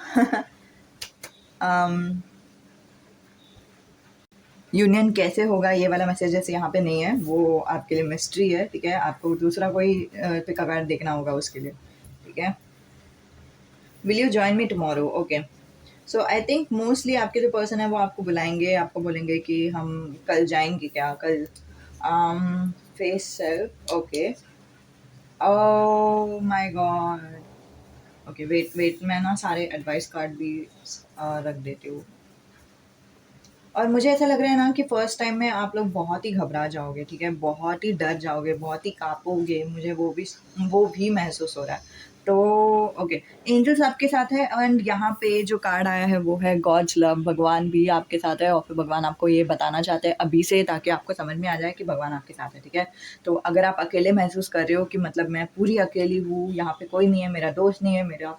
यूनियन कैसे होगा, ये वाला मैसेजेस यहाँ पे नहीं है, वो आपके लिए मिस्ट्री है, ठीक है? आपको दूसरा कोई पिक अ कार्ड देखना होगा उसके लिए, ठीक है? Will you join me tomorrow? Okay. So I think mostly आपके जो पर्सन है वो आपको बुलाएंगे, आपको बोलेंगे कि हम कल जाएंगे क्या, कल face self. Okay. Oh my god. Okay, wait wait, मैं ना सारे एडवाइस कार्ड भी रख देती हूँ। और मुझे ऐसा लग रहा है ना कि फर्स्ट टाइम में आप लोग बहुत ही घबरा जाओगे, ठीक है? बहुत ही डर जाओगे, बहुत ही काँपोगे, मुझे वो भी महसूस हो रहा है। तो ओके, एंजल्स आपके साथ है एंड यहाँ पे जो कार्ड आया है वो है गॉड्स लव, भगवान भी आपके साथ है और फिर भगवान आपको ये बताना चाहते हैं अभी से, ताकि आपको समझ में आ जाए कि भगवान आपके साथ है, ठीक है? तो अगर आप अकेले महसूस कर रहे हो कि मतलब मैं पूरी अकेली हूँ, यहाँ पे कोई नहीं है, मेरा दोस्त नहीं है, मेरा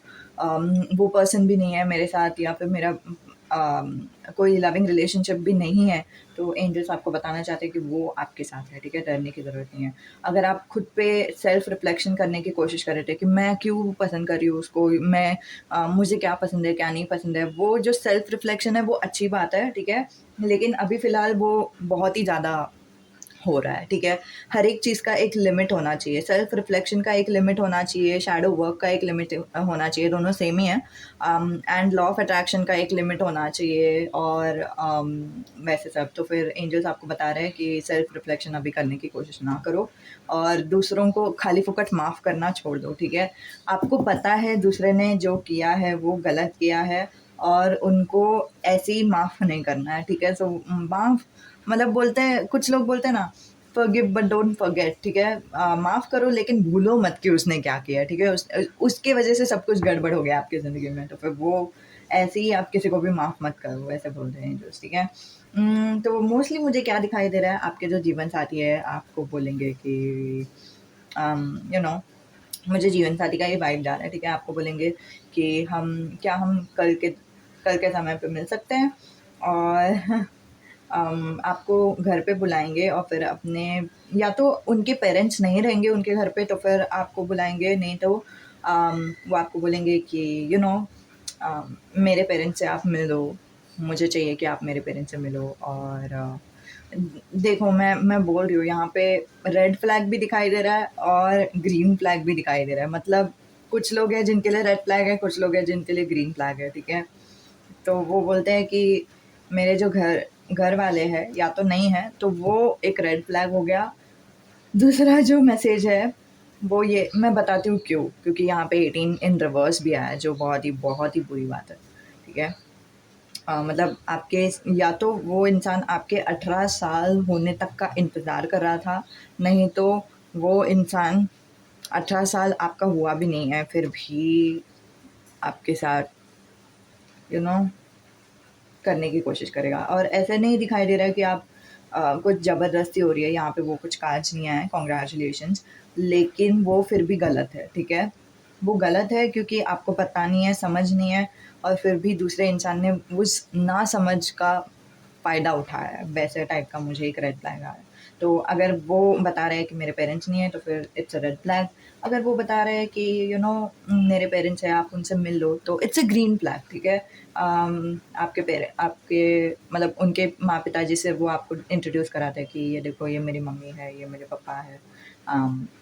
वो पर्सन भी नहीं है मेरे साथ, या फिर मेरा कोई लविंग रिलेशनशिप भी नहीं है, तो एंजल्स आपको बताना चाहते हैं कि वो आपके साथ है, ठीक है? डरने की ज़रूरत नहीं है। अगर आप खुद पे सेल्फ रिफ्लेक्शन करने की कोशिश कर रहे थे कि मैं क्यों पसंद कर रही हूँ उसको, मुझे क्या पसंद है, क्या नहीं पसंद है, वो जो सेल्फ रिफ्लेक्शन है वो अच्छी बात है, ठीक है? लेकिन अभी फ़िलहाल वो बहुत ही ज़्यादा हो रहा है, ठीक है? हर एक चीज़ का एक लिमिट होना चाहिए, सेल्फ रिफ्लेक्शन का एक लिमिट होना चाहिए, शैडो वर्क का एक लिमिट होना चाहिए, दोनों सेम ही हैं। एंड लॉ ऑफ अट्रैक्शन का एक लिमिट होना चाहिए और वैसे सब। तो फिर एंजल्स आपको बता रहे हैं कि सेल्फ रिफ्लेक्शन अभी करने की कोशिश ना करो और दूसरों को खाली फुकट माफ़ करना छोड़ दो, ठीक है? आपको पता है दूसरे ने जो किया है वो गलत किया है और उनको ऐसे ही माफ़ नहीं करना है, ठीक है? सो माफ़ मतलब बोलते हैं, कुछ लोग बोलते हैं ना, फॉरगिव बट डोंट फॉरगेट, ठीक है? माफ़ करो लेकिन भूलो मत कि उसने क्या किया, ठीक है? उसके वजह से सब कुछ गड़बड़ हो गया आपकी ज़िंदगी में, तो फिर वो ऐसे ही आप किसी को भी माफ़ मत करो, ऐसे बोलते हैं एंजल्स, ठीक है? तो मोस्टली मुझे क्या दिखाई दे रहा है, आपके जो जीवन साथी है आपको बोलेंगे कि मुझे जीवन साथी का ये वाइब जा रहा है, ठीक है? आपको बोलेंगे कि हम कल के समय पे मिल सकते हैं और आपको घर पे बुलाएँगे और फिर अपने, या तो उनके पेरेंट्स नहीं रहेंगे उनके घर पे तो फिर आपको बुलाएँगे, नहीं तो वो आपको बोलेंगे कि मेरे पेरेंट्स से आप मिल लो, मुझे चाहिए कि आप मेरे पेरेंट्स से मिलो। और देखो, मैं बोल रही हूँ यहाँ पे रेड फ्लैग भी दिखाई दे रहा है और ग्रीन फ्लैग भी दिखाई दे रहा है। मतलब कुछ लोग हैं जिनके लिए रेड फ्लैग है, कुछ लोग हैं जिनके लिए ग्रीन फ्लैग है, ठीक है? तो वो बोलते हैं कि मेरे जो घर वाले हैं या तो नहीं है, तो वो एक रेड फ्लैग हो गया। दूसरा जो मैसेज है वो ये मैं बताती हूँ क्यों, क्योंकि यहाँ पे 18 इन रिवर्स भी आया है जो बहुत ही बुरी बात है, ठीक है? मतलब आपके, या तो वो इंसान आपके 18 साल होने तक का इंतज़ार कर रहा था, नहीं तो वो इंसान 18 साल आपका हुआ भी नहीं है फिर भी आपके साथ यू नो करने की कोशिश करेगा। और ऐसा नहीं दिखाई दे रहा है कि आप कुछ ज़बरदस्ती हो रही है, यहाँ पे वो कुछ काज नहीं आया है, कांग्रेचुलेशंस, लेकिन वो फिर भी गलत है, ठीक है? वो गलत है क्योंकि आपको पता नहीं है, समझ नहीं है और फिर भी दूसरे इंसान ने उस नासमझ का फ़ायदा उठाया है, वैसे टाइप का मुझे एक रेड फ्लैग आया है। तो अगर वो बता रहे हैं कि मेरे पेरेंट्स नहीं हैं तो फिर इट्स अ रेड फ्लैग। अगर वो बता रहे हैं कि मेरे पेरेंट्स हैं, आप उनसे मिल लो, तो इट्स अ ग्रीन फ्लैग, ठीक है? आपके मतलब उनके माँ-पिता जिसे वो आपको इंट्रोड्यूस कराते हैं कि ये देखो ये मेरी मम्मी है, ये मेरे पापा है,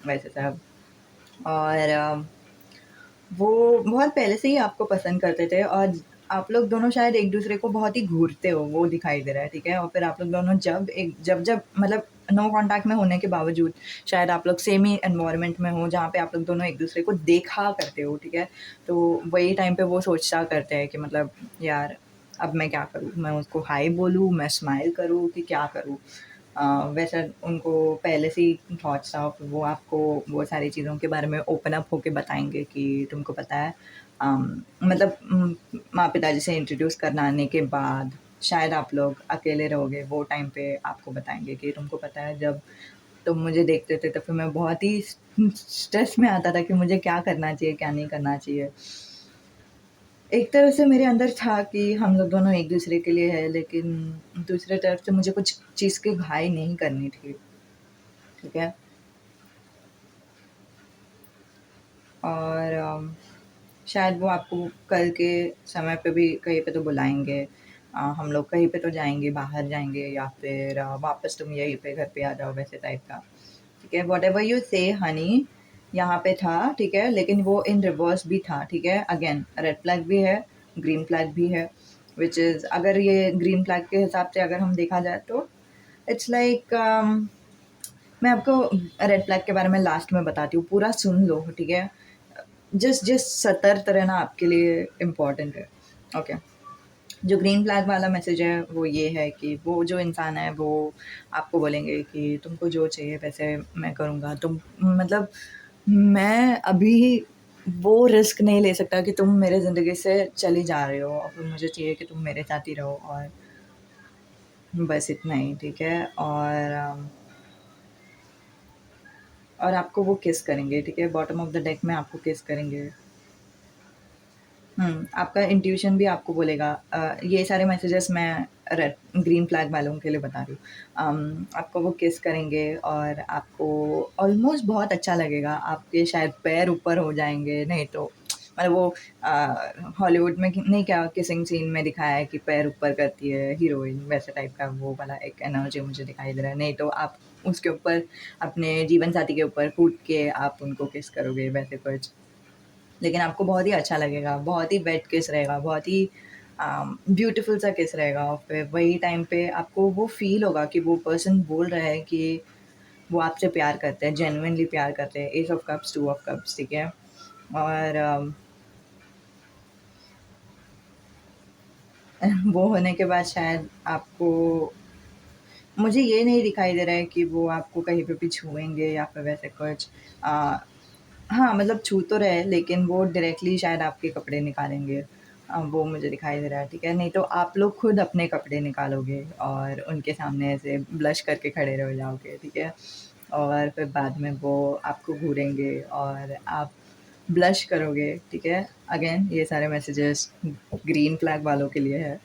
वैसे सब। और वो बहुत पहले से ही आपको पसंद करते थे और आप लोग दोनों शायद एक-दूसरे को बहुत ही घूरते हो, वो दिखाई दे रहा है, ठीक है? और फिर आप लोग दोनों जब मतलब नो कॉन्टैक्ट में होने के बावजूद शायद आप लोग सेम ही एनवायरनमेंट में हो, जहाँ पे आप लोग दोनों एक-दूसरे को देखा करते हो, ठीक है? तो वही टाइम पे वो सोचा करते हैं कि मतलब यार, अब मैं क्या करूँ? मैं उसको हाय बोलूँ, मैं स्माइल करूँ कि क्या करूँ? वैसे उनको पहले से ही थॉट्स था, वो आपको वो सारी चीज़ों के बारे में ओपन अप होके बताएँगे कि तुमको पता है, मतलब माँ-पिताजी से इंट्रोड्यूस करना आने के बाद शायद आप लोग अकेले रहोगे, वो टाइम पे आपको बताएँगे कि तुमको पता है, जब तुम मुझे देखते थे तो फिर मैं बहुत ही स्ट्रेस में आता था कि मुझे क्या करना चाहिए, क्या नहीं करना चाहिए। एक तरफ से मेरे अंदर था कि हम लोग दोनों एक-दूसरे के लिए हैं, लेकिन दूसरी तरफ से मुझे कुछ चीज़ की घाई नहीं करनी थी, ठीक है? और शायद वो आपको कल के समय पे भी कहीं पे तो बुलाएँगे। हम लोग कहीं पे तो जाएँगे, बाहर जाएँगे या फिर वापस तुम यहीं पे घर पे आ जाओ, वैसे टाइप का। ठीक है? व्हाटएवर यू से हनी यहाँ पे था, ठीक है? लेकिन वो इन रिवर्स भी था, ठीक है? अगेन रेड फ्लैग भी है, ग्रीन फ्लैग भी है, व्हिच इज़ अगर ये ग्रीन फ्लैग के हिसाब से अगर हम देखा जाए तो इट्स लाइक मैं आपको रेड फ्लैग के बारे में लास्ट में बताती हूँ, पूरा सुन लो, ठीक है? जस्ट सतर्क रहना आपके लिए इम्पोर्टेंट है। ओके। जो ग्रीन फ्लैग वाला मैसेज है वो ये है कि वो जो इंसान है वो आपको बोलेंगे कि तुमको जो चाहिए वैसे मैं करूँगा। तुम मतलब मैं अभी वो रिस्क नहीं ले सकता कि तुम मेरे ज़िंदगी से चली जा रहे हो और फिर मुझे चाहिए कि तुम मेरे साथ ही रहो, और बस इतना ही, ठीक है? और आपको वो किस करेंगे, ठीक है? बॉटम ऑफ द डेक में आपको किस करेंगे। आपका इंट्यूशन भी आपको बोलेगा, ये सारे मैसेजेस मैं रेड ग्रीन फ्लैग वालों के लिए बता रही हूँ। आपको वो किस करेंगे और आपको ऑलमोस्ट बहुत अच्छा लगेगा, आपके शायद पैर ऊपर हो जाएँगे, नहीं तो मतलब वो हॉलीवुड में नहीं क्या किसिंग सीन में दिखाया है कि पैर ऊपर करती है हीरोइन, वैसे टाइप का वो वाला एक एनर्जी मुझे दिखाई दे रहा है। नहीं तो आप उसके ऊपर अपने जीवन साथी के ऊपर कूद के आप उनको किस करोगे, वैसे कुछ। लेकिन आपको बहुत ही अच्छा लगेगा, बहुत ही वेट किस रहेगा, बहुत ही ब्यूटीफुल सा किस रहेगा, और फिर वही टाइम पे आपको वो फ़ील होगा कि वो पर्सन बोल रहा है कि वो आपसे प्यार करते हैं, जेन्युइनली प्यार करते हैं। S of cups, two of cups, ठीक है? और वो होने के बाद शायद आपको मुझे ये नहीं दिखाई दे रहा है कि वो आपको कहीं पे भी छुएँगे या फिर वैसे कुछ। अ, हाँ, मतलब छू तो रहे लेकिन वो डायरेक्टली शायद आपके कपड़े निकालेंगे। वो मुझे दिखाई दे रहा है, ठीक है? नहीं तो आप लोग खुद अपने कपड़े निकालोगे और उनके सामने ऐसे ब्लश करके खड़े रह जाओगे, ठीक है? और फिर बाद में वो आपको घूरेंगे और आप ब्लश करोगे, ठीक है? अगेन ये सारे मैसेजेस ग्रीन फ्लैग वालों के लिए है,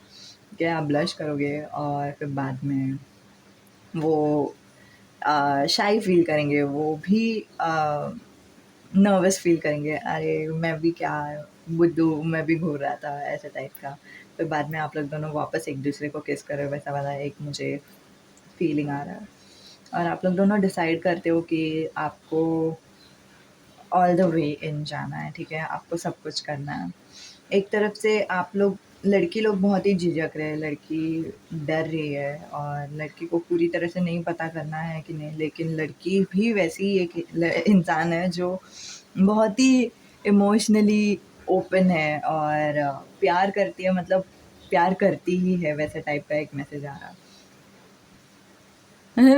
ठीक है? आप ब्लश करोगे और फिर बाद में वो शाई फ़ील करेंगे, वो भी नर्वस फ़ील करेंगे, अरे! मैं भी क्या बुद्धू, मैं भी घूर रहा था, ऐसे टाइप का। फिर बाद में आप लोग दोनों वापस एक-दूसरे को किस कर रहे हो, वैसा वाला एक मुझे फ़ीलिंग आ रहा है। और आप लोग दोनों डिसाइड करते हो कि आपको ऑल द वे इन जाना है, ठीक है? आपको सब कुछ करना है। एक तरफ से आप लोग लड़की लोग बहुत ही झिझक रहे हैं, लड़की डर रही है और लड़की को पूरी तरह से नहीं पता करना है कि नहीं, लेकिन लड़की भी वैसी ही एक इंसान है जो बहुत ही इमोशनली ओपन है और प्यार करती है, मतलब प्यार करती ही है, वैसे टाइप का एक मैसेज आ रहा।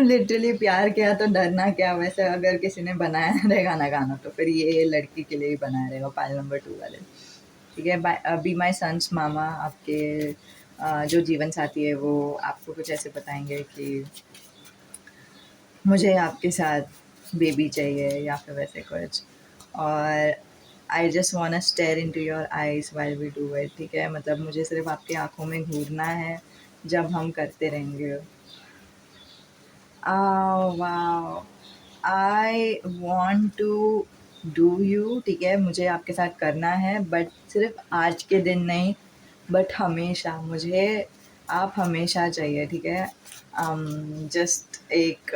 लिटरली प्यार किया तो डरना क्या, वैसे अगर किसी ने बनाया रहेगा ना गाना तो फिर ये लड़की के लिए ही बनाया रहेगा, पाइल नंबर 2 वाले। ठीक है? बी माई सन्स मामा आपके जो जीवन साथी है वो आपको कुछ ऐसे बताएँगे कि मुझे आपके साथ बेबी चाहिए या फिर वैसे कुछ, और I just wanna stare into your eyes while we do it, ठीक है? मतलब मुझे सिर्फ़ आपकी आँखों में घूरना है जब हम करते रहेंगे। Wow! I want to do you, ठीक है? मुझे आपके साथ करना है, बट सिर्फ़ आज के दिन नहीं, बट हमेशा। मुझे आप हमेशा चाहिए, ठीक है? जस्ट एक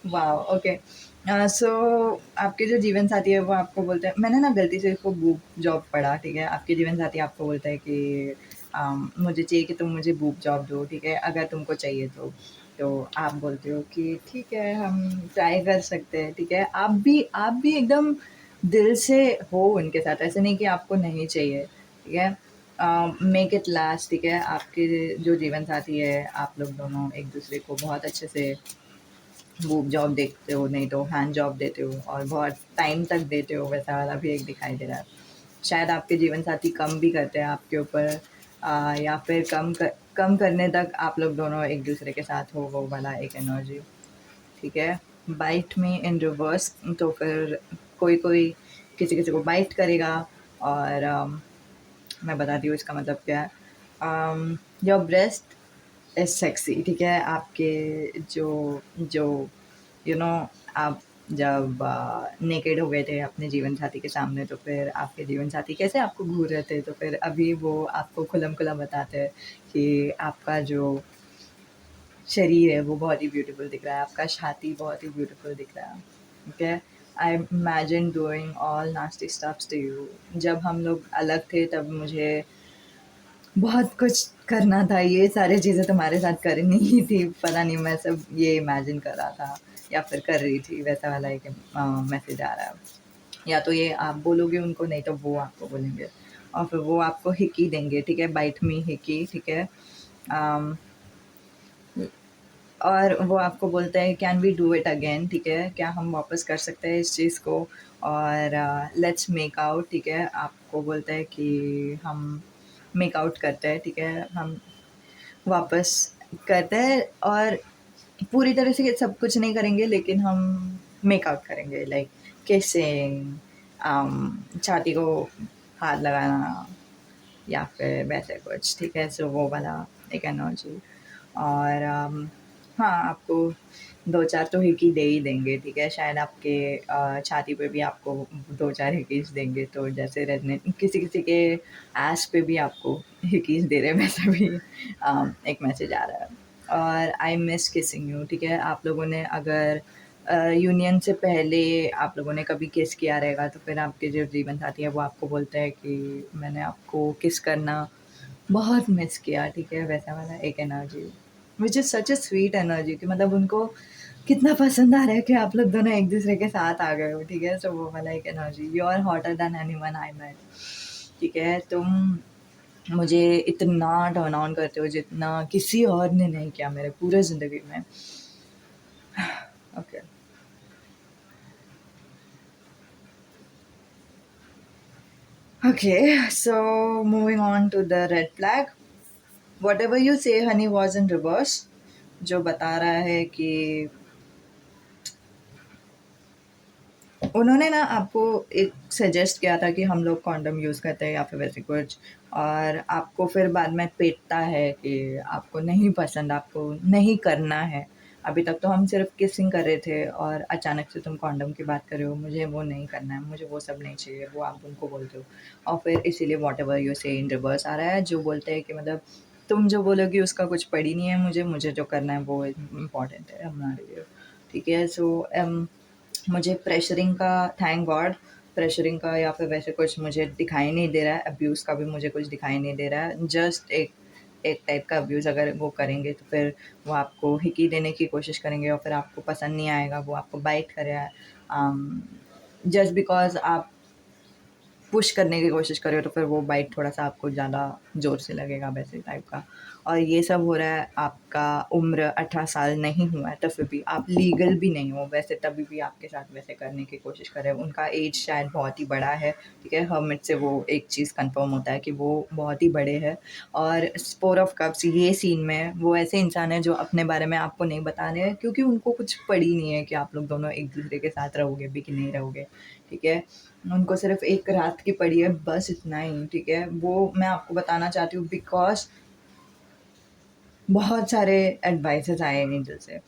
वाओ! ओके। सो आपके जो जीवन साथी है वो आपको बोलते हैं, मैंने ना गलती से इसको बूब जॉब पढ़ा, ठीक है? आपके जीवन साथी आपको बोलता है कि मुझे चाहिए कि तुम मुझे बूब जॉब दो, ठीक है? अगर तुमको चाहिए तो। तो आप बोलते हो कि ठीक है, हम ट्राई कर सकते हैं, ठीक है? आप भी एकदम दिल से हो उनके साथ, ऐसे नहीं कि आपको नहीं चाहिए। ठीक है? मेक इट लास्ट, ठीक है? आपके जो जीवन साथी है, आप लोग दोनों एक-दूसरे को बहुत अच्छे से बूब जॉब देखते हो, नहीं तो हैंड जॉब देते हो और बहुत टाइम तक देते हो, वैसा वाला भी एक दिखाई दे रहा है। शायद आपके जीवन साथी कम भी करते हैं आपके ऊपर, या फिर कम करने तक आप लोग दोनों एक-दूसरे के साथ हो, वो वाला एक एनर्जी, ठीक है? बाइट मी इन रिवर्स, तो फिर कोई-कोई किसी-किसी को बाइट करेगा और मैं बताती हूँ इसका मतलब क्या है। योर ब्रेस्ट इज़ सेक्सी, ठीक है? आपके जो जो यू नो आप जब नेकेड हो गए थे अपने जीवन साथी के सामने, तो फिर आपके जीवन साथी कैसे आपको घूर रहे थे, तो फिर अभी वो आपको खुल्लम-खुल्ला बताते हैं कि आपका जो शरीर है वो बहुत ही ब्यूटीफुल दिख रहा है, आपका छाती बहुत ही ब्यूटीफुल दिख रहा है, ठीक है? I imagine doing all nasty stuffs to you. जब हम लोग अलग थे तब मुझे बहुत कुछ करना था, ये सारी चीज़ें तुम्हारे साथ करनी ही थी, पता नहीं मैं सब ये इमेजिन कर रहा था या फिर कर रही थी, वैसा वाला एक मैसेज आ रहा है। या तो ये आप बोलोगे उनको, नहीं तो वो आपको बोलेंगे और फिर वो आपको हिकी देंगे, ठीक है? बाइट मी हिकी, ठीक है? अम, और वो आपको बोलते हैं can we do it again, ठीक है? क्या हम वापस कर सकते हैं इस चीज़ को, और लेट्स मेक आउट, ठीक है? आपको बोलते हैं कि हम मेक आउट करते हैं, ठीक है? हम वापस करते हैं और पूरी तरह से ये सब कुछ नहीं करेंगे, लेकिन हम मेक आउट करेंगे, लाइक किसिंग, छाती को हाथ लगाना या फिर वैसे कुछ, ठीक है? सो वो वाला एक एनर्जी। और हाँ, आपको 2-4 तो हिकी दे ही देंगे, ठीक है? शायद आपके छाती पे भी आपको 2-4 हिकीज़ देंगे, तो जैसे रहने किसी-किसी के ऐस पे भी आपको हिकीज़ दे रहे हैं, वैसे भी एक मैसेज आ रहा है। और आई मिस किसिंग यू, ठीक है? आप लोगों ने अगर यूनियन से पहले आप लोगों ने कभी किस किया रहेगा, तो फिर आपके जो जीवन साथी है वो आपको बोलते हैं कि मैंने आपको किस करना बहुत मिस किया, ठीक है? वैसा वाला एक energy, which is such a sweet energy, कि मतलब उनको कितना पसंद आ रहा है कि आप लोग दोनों एक-दूसरे के साथ आ गए हो, ठीक है? सो वो वाला एक energy, you are hotter than anyone I met, ठीक है? तुम मुझे इतना टर्न ऑन करते हो जितना किसी और ने नहीं किया मेरे पूरे ज़िंदगी में। Okay. Okay, so moving on to the red flag. Whatever you say honey was in reverse, जो बता रहा है कि उन्होंने ना आपको एक सजेस्ट किया था कि हम लोग कॉन्डम यूज़ करते हैं या फिर वैसे कुछ, और आपको फिर बाद में पीटता है कि आपको नहीं पसंद, आपको नहीं करना है। अभी तक तो हम सिर्फ़ किसिंग कर रहे थे और अचानक से तुम कॉन्डम की बात कर रहे हो, मुझे वो नहीं करना है, मुझे वो सब नहीं चाहिए, वो आप उनको बोलते हो। और फिर इसीलिए व्हाटएवर यू से इन रिवर्स आ रहा है, जो बोलते हैं कि मतलब तुम जो बोलोगी उसका कुछ पड़ ही नहीं है मुझे जो करना है वो इम्पोर्टेंट है हमारे लिए, ठीक है? सो मुझे प्रेशरिंग का, थैंक गॉड, प्रेशरिंग का या फिर वैसे कुछ मुझे दिखाई नहीं दे रहा है, अब्यूज़ का भी मुझे कुछ दिखाई नहीं दे रहा है। जस्ट एक एक टाइप का अब्यूज़ अगर वो करेंगे तो फिर वो आपको हिकी देने की कोशिश करेंगे और फिर आपको पसंद नहीं आएगा, वो आपको बाइट करेगा, जस्ट बिकॉज़ आप पुश करने की कोशिश करे तो फिर वो बाइट थोड़ा-सा आपको ज़्यादा ज़ोर से लगेगा, वैसे टाइप का। और ये सब हो रहा है, आपका उम्र 18 साल नहीं हुआ है, तो फिर भी आप लीगल भी नहीं हो वैसे, तभी भी आपके साथ वैसे करने की कोशिश कर रहे हैं। उनका एज शायद बहुत ही बड़ा है, ठीक है? हर्मिट से वो एक चीज़ कन्फर्म होता है कि वो बहुत ही बड़े हैं। और फोर ऑफ कप्स ये सीन में वो ऐसे इंसान हैं जो अपने बारे में आपको नहीं बता रहे हैं क्योंकि उनको कुछ पड़ी नहीं है कि आप लोग दोनों एक-दूसरे के साथ रहोगे भी कि नहीं रहोगे, ठीक है? उनको सिर्फ़ एक रात की पड़ी है, बस इतना ही, ठीक है? वो मैं आपको बताना चाहती हूँ बिकॉज़ बहुत सारे एडवाइसेज़ आए हैं एंजल से।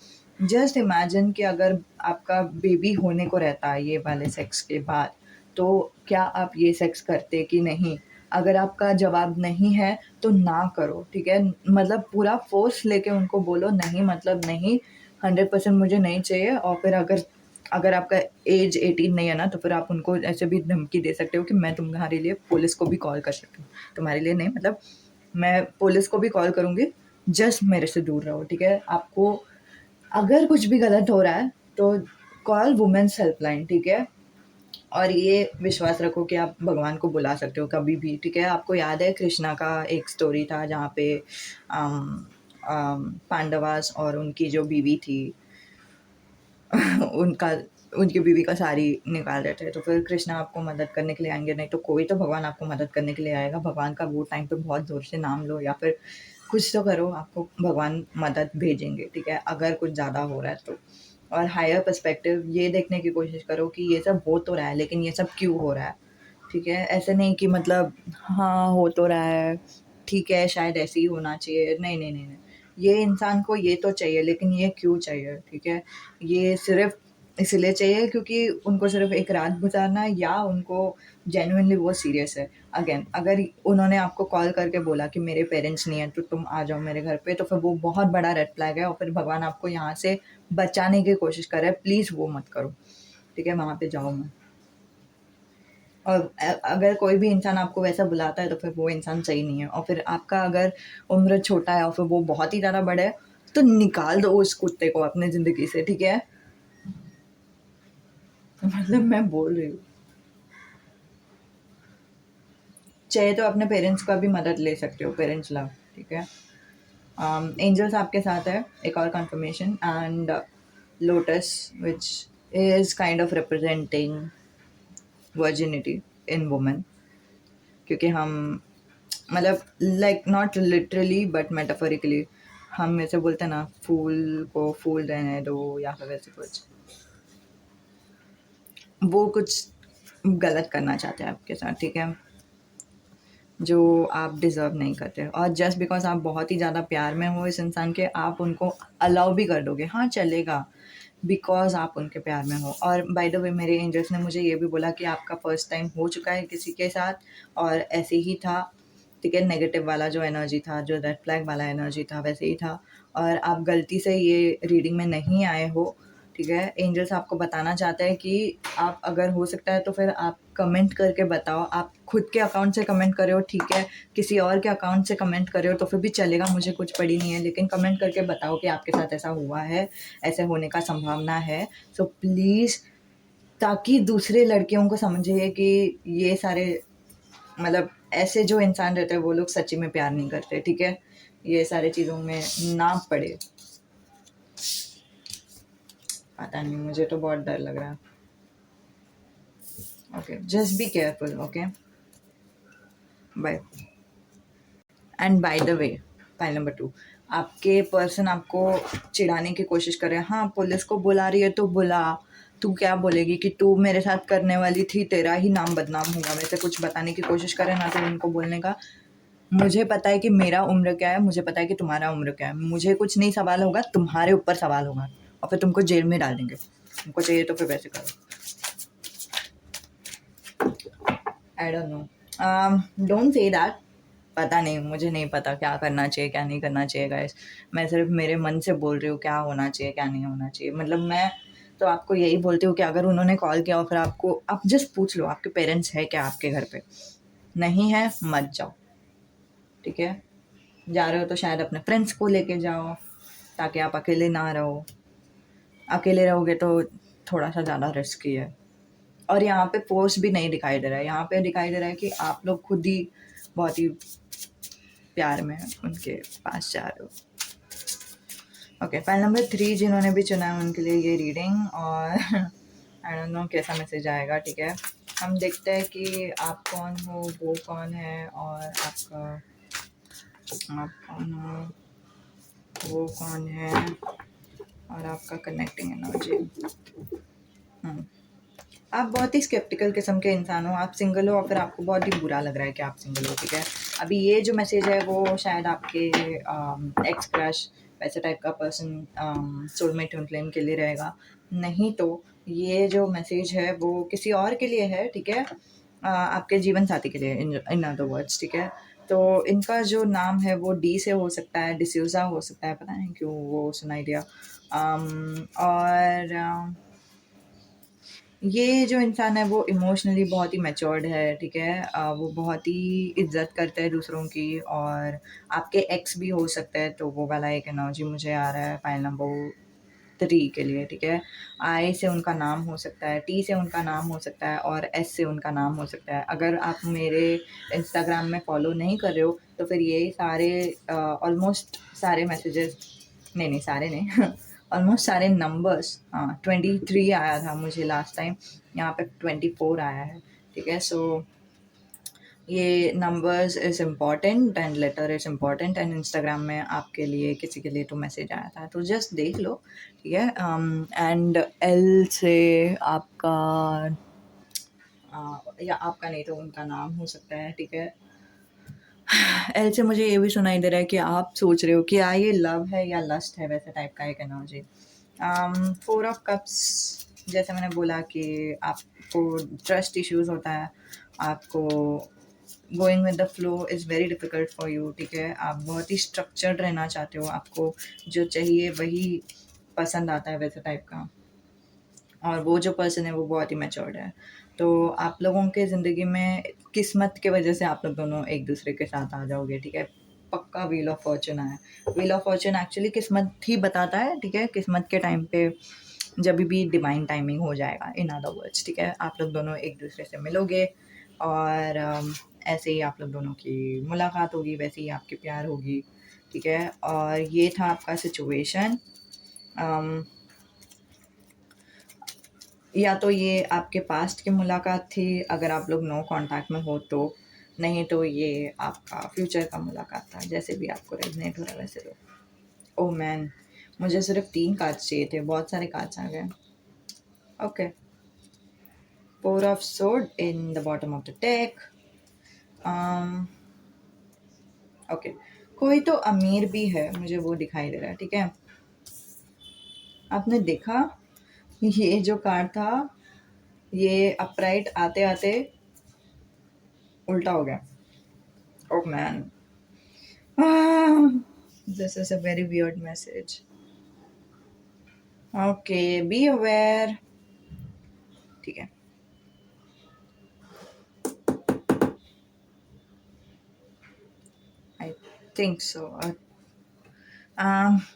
जस्ट इमेजिन कि अगर आपका बेबी होने को रहता है ये वाले सेक्स के बाद, तो क्या आप ये सेक्स करते कि नहीं? अगर आपका जवाब नहीं है, तो ना करो, ठीक है? मतलब पूरा फ़ोर्स लेके उनको बोलो नहीं मतलब नहीं, 100% मुझे नहीं चाहिए। और फिर अगर अगर आपका एज 18 नहीं है ना, तो फिर आप उनको ऐसे भी धमकी दे सकते हो कि मैं तुम्हारे लिए पुलिस को भी कॉल कर सकती हूँ। तुम्हारे लिए नहीं मतलब मैं पुलिस को भी कॉल करूँगी, जस्ट मेरे से दूर रहो, ठीक है? आपको अगर कुछ भी गलत हो रहा है, तो कॉल वुमेन्स हेल्पलाइन, ठीक है? और ये विश्वास रखो कि आप भगवान को बुला सकते हो कभी भी, ठीक है? आपको याद है कृष्णा का एक स्टोरी था जहाँ पे पांडवास और उनकी जो बीवी थी उनका उनकी बीवी का साड़ी निकाल रहे थे, तो फिर कृष्णा आपको मदद करने के लिए आएँगे, नहीं तो कोई तो भगवान आपको मदद करने के लिए आएगा। भगवान का वो टाइम पे बहुत ज़ोर से नाम लो या फिर कुछ तो करो, आपको भगवान मदद भेजेंगे, ठीक है? अगर कुछ ज़्यादा हो रहा है तो। और हायर पर्सपेक्टिव ये देखने की कोशिश करो कि ये सब हो तो रहा है, लेकिन ये सब क्यों हो रहा है, ठीक है? ऐसे नहीं कि मतलब हाँ, हो तो रहा है, ठीक है, शायद ऐसे ही होना चाहिए। नहीं, नहीं, नहीं, नहीं। ये इंसान को ये तो चाहिए, लेकिन ये क्यों चाहिए, ठीक है? ये सिर्फ़ इसलिए चाहिए क्योंकि उनको सिर्फ़ एक रात गुज़ारना है या उनको जेनुइनली वो सीरियस है। अगेन अगर उन्होंने आपको कॉल करके बोला कि मेरे पेरेंट्स नहीं हैं, तो तुम आ जाओ मेरे घर पे, तो फिर वो बहुत बड़ा रेड फ्लैग है और फिर भगवान आपको यहाँ से बचाने की कोशिश कर रहा है। प्लीज़ वो मत करो, ठीक है? वहाँ पे जाओ मत। और अगर कोई भी इंसान आपको वैसा बुलाता है तो फिर वो इंसान सही नहीं है, और फिर आपका अगर उम्र छोटा है और फिर वो बहुत ही ज़्यादा बड़ा है, तो निकाल दो उस कुत्ते को अपने ज़िंदगी से, ठीक है? मतलब मैं बोल रही हूँ। चाहे तो अपने पेरेंट्स का भी मदद ले सकते हो, पेरेंट्स लव, ठीक है? एंजल्स आपके साथ है, एक और confirmation, and lotus which is kind of representing virginity in woman, क्योंकि हम मतलब like not literally but metaphorically हम ऐसे बोलते हैं ना, फूल को फूल रहने दो या फिर वैसे कुछ, वो कुछ गलत करना चाहते हैं आपके साथ, ठीक है? जो आप डिज़र्व नहीं करते, और जस्ट बिकॉज आप बहुत ही ज़्यादा प्यार में हो इस इंसान के, आप उनको अलाउ भी कर दोगे, हाँ चलेगा, बिकॉज आप उनके प्यार में हो। और बाय द वे मेरे एंजल्स ने मुझे ये भी बोला कि आपका फर्स्ट टाइम हो चुका है किसी के साथ, और ऐसे ही था, ठीक है? नेगेटिव वाला जो एनर्जी था, जो रेड फ्लैग वाला एनर्जी था, वैसे ही था, और आप गलती से ये रीडिंग में नहीं आए हो, ठीक है? एंजल्स आपको बताना चाहते हैं कि आप, अगर हो सकता है तो फिर आप कमेंट करके बताओ। आप खुद के अकाउंट से कमेंट करे हो, ठीक है? किसी और के अकाउंट से कमेंट करे हो तो फिर भी चलेगा, मुझे कुछ पड़ी नहीं है, लेकिन कमेंट करके बताओ कि आपके साथ ऐसा हुआ है, ऐसे होने का संभावना है। सो प्लीज़, ताकि दूसरे लड़कियों को समझे कि ये सारे मतलब ऐसे जो इंसान रहते हैं वो लोग सच्ची में प्यार नहीं करते, ठीक है? ये सारी चीज़ों में ना पड़े। पता नहीं, मुझे तो बहुत डर लग रहा है। Okay, just be careful, okay? Bye. And by the way, file number 2, आपके पर्सन आपको चिढ़ाने की कोशिश कर रहे हैं। हाँ, पुलिस को बुला रही है तो बुला, तू क्या बोलेगी कि तू मेरे साथ करने वाली थी, तेरा ही नाम बदनाम होगा, वैसे कुछ बताने की कोशिश करे ना, तो उनको बोलने का, मुझे पता है कि मेरा उम्र क्या है, मुझे पता है कि तुम्हारा उम्र क्या है, मुझे कुछ नहीं सवाल होगा, तुम्हारे ऊपर सवाल होगा, और फिर तुमको जेल में डाल देंगे। तुमको चाहिए तो फिर वैसे करो। आई don't no, don't say that. पता नहीं, मुझे नहीं पता क्या करना चाहिए, क्या नहीं करना चाहिए गाइस। मैं सिर्फ मेरे मन से बोल रही हूँ क्या होना चाहिए, क्या नहीं होना चाहिए। मतलब मैं तो आपको यही बोलती हूँ कि अगर उन्होंने कॉल किया और फिर आपको, आप जस्ट पूछ लो आपके पेरेंट्स है क्या आपके घर पे, नहीं है मत जाओ, ठीक है? जा रहे हो तो शायद अपने फ्रेंड्स को लेके जाओ, ताकि आप अकेले ना रहो। अकेले रहोगे तो थोड़ा सा ज़्यादा रिस्की है। और यहाँ पे फोर्स भी नहीं दिखाई दे रहा है, यहाँ पे दिखाई दे रहा है कि आप लोग खुद ही बहुत ही प्यार में उनके पास जा रहे हो। ओके, फाइल नंबर 3 जिन्होंने भी चुना है उनके लिए ये रीडिंग, और आई डोंट नो कैसा मैसेज आएगा, ठीक है? हम देखते हैं कि आप कौन हो, वो कौन है, और आपका, आप कौन हो, वो कौन है, और आपका कनेक्टिंग एनर्जी। आप बहुत ही स्केप्टिकल किस्म के इंसान हो, आप सिंगल हो और फिर आपको बहुत ही बुरा लग रहा है कि आप सिंगल हो, ठीक है? अभी ये जो मैसेज है वो शायद आपके एक्स क्रश वैसे टाइप का पर्सन सोलमेट ट्विन फ्लेम के लिए रहेगा, नहीं तो ये जो मैसेज है वो किसी और के लिए है, ठीक है? आपके जीवन साथी के लिए, इन अदर वर्ड्स, ठीक है? तो इनका जो नाम है वो डी से हो सकता है, डिस्यूजा हो सकता है, पता नहीं क्यों वो सुनाई दिया। और ये जो इंसान है वो इमोशनली बहुत ही मैच्योर्ड है, ठीक है? वो बहुत ही इज़्ज़त करता है दूसरों की, और आपके एक्स भी हो सकता है, तो वो वाला एक एनर्जी मुझे आ रहा है फाइल नंबर 3 के लिए, ठीक है? आई से उनका नाम हो सकता है, टी से उनका नाम हो सकता है और एस से उनका नाम हो सकता है। अगर आप मेरे इंस्टाग्राम में फॉलो नहीं कर रहे हो तो फिर यही सारे ऑलमोस्ट सारे मैसेजेस, नहीं सारे नहीं ऑलमोस्ट सारे नंबर्स, हाँ 23 आया था मुझे लास्ट टाइम, यहाँ पे 24 आया है, ठीक है? सो ये numbers is important and later is important, and Instagram में आपके लिए किसी के लिए तो मैसेज आया था तो जस्ट देख लो, ठीक है? एंड एल से आपका या आपका नहीं तो उनका नाम हो सकता है, ठीक है? एल से मुझे ये भी सुनाई दे रहा है कि आप सोच रहे हो कि ये लव है या लस्ट है, वैसे टाइप का एक एनर्जी। 4 ऑफ कप्स, जैसे मैंने बोला कि आपको ट्रस्ट इश्यूज होता है, आपको going with the flow is very difficult for you, ठीक है? आप बहुत ही स्ट्रक्चर्ड रहना चाहते हो, आपको जो चाहिए वही पसंद आता है, वैसे टाइप का। और वो जो पर्सन है वो बहुत ही मैच्योर्ड है। तो आप लोगों के ज़िंदगी में किस्मत की वजह से आप लोग दोनों एक दूसरे के साथ आ जाओगे, ठीक है? पक्का व्हील ऑफ फॉर्च्यून है। व्हील ऑफ फॉर्च्यून एक्चुअली किस्मत ही बताता है, ठीक है? किस्मत के टाइम पे जब भी डिवाइन टाइमिंग हो जाएगा, इन अदर वर्ड्स, ठीक है? आप लोग दोनों एक दूसरे से मिलोगे और ऐसे ही आप लोग दोनों की मुलाकात होगी, वैसे ही आपकी प्यार होगी, ठीक है? और ये था आपका सिचुएशन। या तो ये आपके पास्ट की मुलाकात थी अगर आप लोग नो कांटेक्ट में हो तो, नहीं तो ये आपका फ्यूचर का मुलाकात था, जैसे भी आपको रेजनेट हो रहा है वैसे लो। ओह मैन, मुझे सिर्फ 3 कार्ड्स चाहिए थे, बहुत सारे कार्ड्स आ गए। Okay, 4 of sword in the bottom of the deck. Okay, कोई तो अमीर भी है, मुझे वो दिखाई दे रहा है, ठीक है? आपने देखा ये जो कार्ड था, ये अपराइट आते आते उल्टा हो गया। Oh man, this is a very weird message. Okay, be aware. ठीक है, I think so.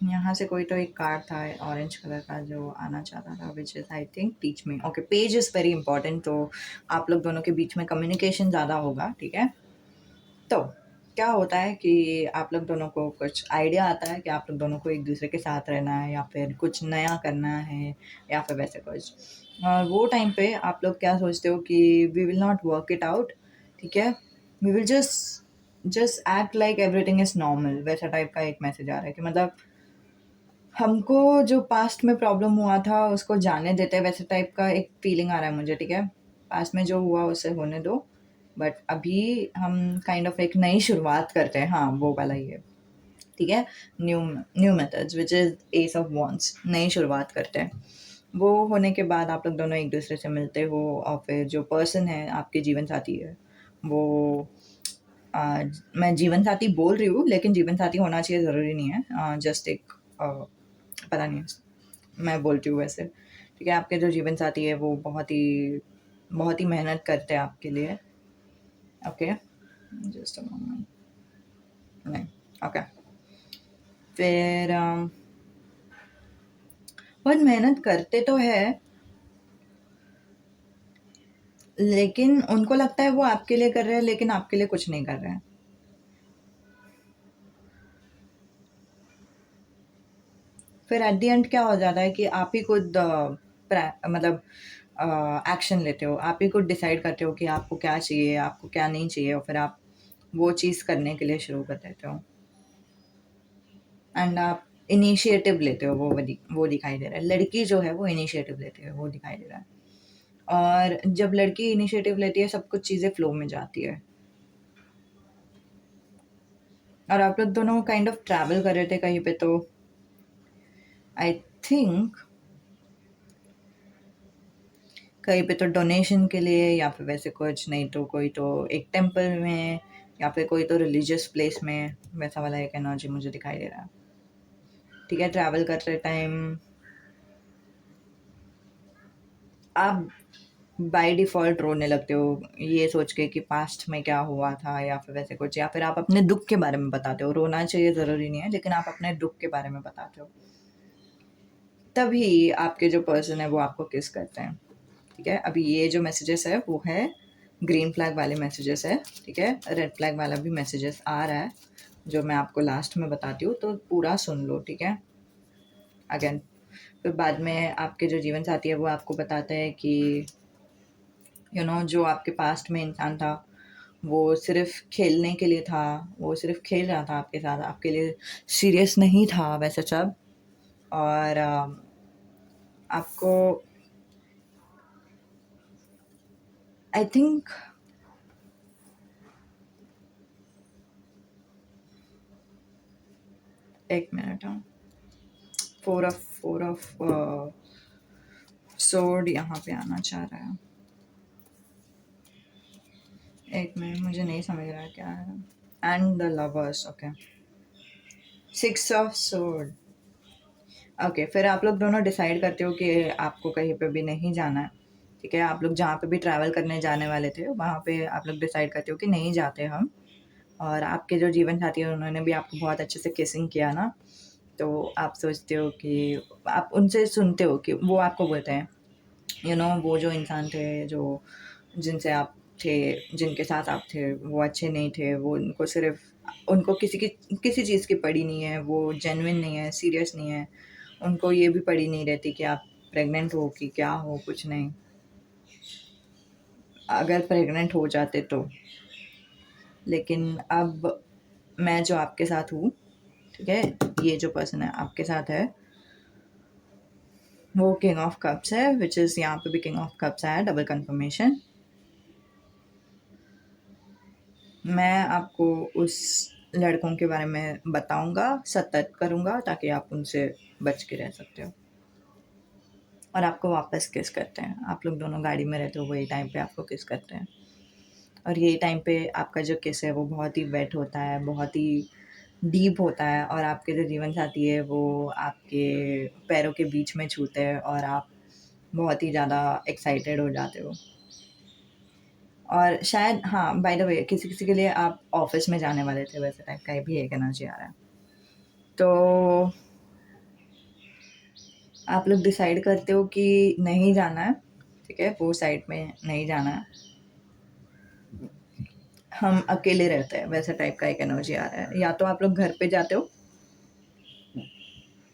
यहाँ से कोई तो एक कार्ड था ऑरेंज कलर का जो आना चाहता था, which is I think teach me. Okay, page is very important, तो आप लोग दोनों के बीच में कम्युनिकेशन ज़्यादा होगा, ठीक है? तो क्या होता है कि आप लोग दोनों को कुछ आइडिया आता है कि आप लोग दोनों को एक दूसरे के साथ रहना है या फिर कुछ नया करना है या फिर वैसे कुछ, और वो टाइम पे आप लोग क्या सोचते हो कि we will not work it out, ठीक है? We will just just act like everything is normal, वैसा टाइप का एक मैसेज आ रहा है कि मतलब हमको जो पास्ट में प्रॉब्लम हुआ था उसको जाने देते हैं, वैसे टाइप का एक फीलिंग आ रहा है मुझे, ठीक है? पास्ट में जो हुआ उसे होने दो, बट अभी हम काइंड ऑफ एक नई शुरुआत करते हैं, हाँ वो वाला ही है, ठीक है? New new methods which is S of wants, नई शुरुआत करते हैं। वो होने के बाद आप लोग दोनों एक दूसरे से मिलते हो और फिर जो पर्सन है आपके जीवन साथी है वो मैं जीवन साथी बोल रही हूँ लेकिन जीवन साथी होना चाहिए ज़रूरी नहीं है, जस्ट एक पता नहीं, मैं बोलती हूँ वैसे, ठीक है? आपके जो जीवन साथी है वो बहुत ही मेहनत करते हैं आपके लिए। ओके, जस्ट अ मोमेंट, नहीं, ओके। फिर बहुत मेहनत करते तो है, लेकिन उनको लगता है वो आपके लिए कर रहे हैं लेकिन आपके लिए कुछ नहीं कर रहे हैं। फिर एट द एंड क्या हो जाता है कि आप ही खुद मतलब एक्शन लेते हो, आप ही खुद डिसाइड करते हो कि आपको क्या चाहिए, आपको क्या नहीं चाहिए, और फिर आप वो चीज़ करने के लिए शुरू कर देते हो एंड आप इनिशिएटिव लेते हो, वो दिखाई दे रहा है। लड़की जो है वो इनिशिएटिव लेती है, वो दिखाई दे रहा है। और जब लड़की इनिशिएटिव लेती है सब कुछ चीज़ें फ्लो में जाती है। और आप लोग दोनों काइंड ऑफ ट्रैवल कर रहे थे कहीं पे, तो आई थिंक कहीं पे तो डोनेशन के लिए या फिर वैसे कुछ, नहीं तो कोई तो एक टेम्पल में या फिर कोई तो रिलीजियस प्लेस में, वैसा वाला एक एनर्जी मुझे दिखाई दे रहा है, ठीक है? ट्रैवल करते टाइम आप बाय डिफ़ॉल्ट रोने लगते हो, ये सोच के कि पास्ट में क्या हुआ था या फिर वैसे कुछ, या फिर आप अपने दुःख के बारे में बताते हो। रोना चाहिए ज़रूरी नहीं है, लेकिन आप अपने दुःख के बारे में बताते हो। तभी आपके जो पर्सन है वो आपको किस करते हैं, ठीक है। अभी ये जो मैसेजेस है वो है ग्रीन फ्लैग वाले मैसेजेस है, ठीक है। रेड फ्लैग वाला भी मैसेजेस आ रहा है जो मैं आपको लास्ट में बताती हूँ, तो पूरा सुन लो, ठीक है। अगेन फिर बाद में आपके जो जीवन साथी है वो आपको बताते हैं कि जो आपके पास्ट में इंसान था वो सिर्फ खेलने के लिए था, वो सिर्फ खेल रहा था आपके साथ, आपके लिए सीरियस नहीं था वैसे सब। और आपको आई थिंक एक मिनट, हाँ, फोर ऑफ सोर्ड यहाँ पे आना चाह रहा है। एक मिनट, मुझे नहीं समझ रहा है क्या है। And the lovers, okay, 6 of sword. Okay, फिर आप लोग दोनों डिसाइड करते हो कि आपको कहीं पे भी नहीं जाना है, ठीक है। आप लोग जहाँ पे भी ट्रैवल करने जाने वाले थे वहाँ पे आप लोग डिसाइड करते हो कि नहीं जाते हम। और आपके जो जीवन साथी है उन्होंने भी आपको बहुत अच्छे से किसिंग किया ना, तो आप सोचते हो कि आप उनसे सुनते हो कि वो आपको बोलते हैं वो जो इंसान थे जो जिनसे आप थे, जिनके साथ आप थे वो अच्छे नहीं थे, वो उनको किसी चीज़ की पड़ी नहीं है, वो जेन्युइन नहीं है, सीरियस नहीं है, उनको ये भी पड़ी नहीं रहती कि आप प्रेग्नेंट हो कि क्या हो, कुछ नहीं। अगर प्रेग्नेंट हो जाते तो, लेकिन अब मैं जो आपके साथ हूँ, ठीक है, ये जो पर्सन है आपके साथ है वो किंग ऑफ कप्स है, विच इज़ यहाँ पे भी किंग ऑफ कप्स है, डबल कंफर्मेशन। मैं आपको उस लड़कों के बारे में बताऊंगा, सतर्क करूंगा ताकि आप उनसे बच के रह सकते हो। और आपको वापस किस करते हैं, आप लोग दोनों गाड़ी में रहते हो वही टाइम पे आपको किस करते हैं। और यही टाइम पे आपका जो किस है वो बहुत ही वेट होता है, बहुत ही डीप होता है, और आपके जो जीवन साथी है वो आपके पैरों के बीच में छूते हैं और आप बहुत ही ज़्यादा एक्साइटेड हो जाते हो। और शायद, हाँ, बाय द वे, किसी किसी के लिए आप ऑफिस में जाने वाले थे, वैसे टाइप का भी एक एनर्जी आ रहा है। तो आप लोग डिसाइड करते हो कि नहीं जाना है, ठीक है, वो साइड में नहीं जाना है, हम अकेले रहते हैं, वैसा टाइप का एक एनर्जी आ रहा है। या तो आप लोग घर पे जाते हो,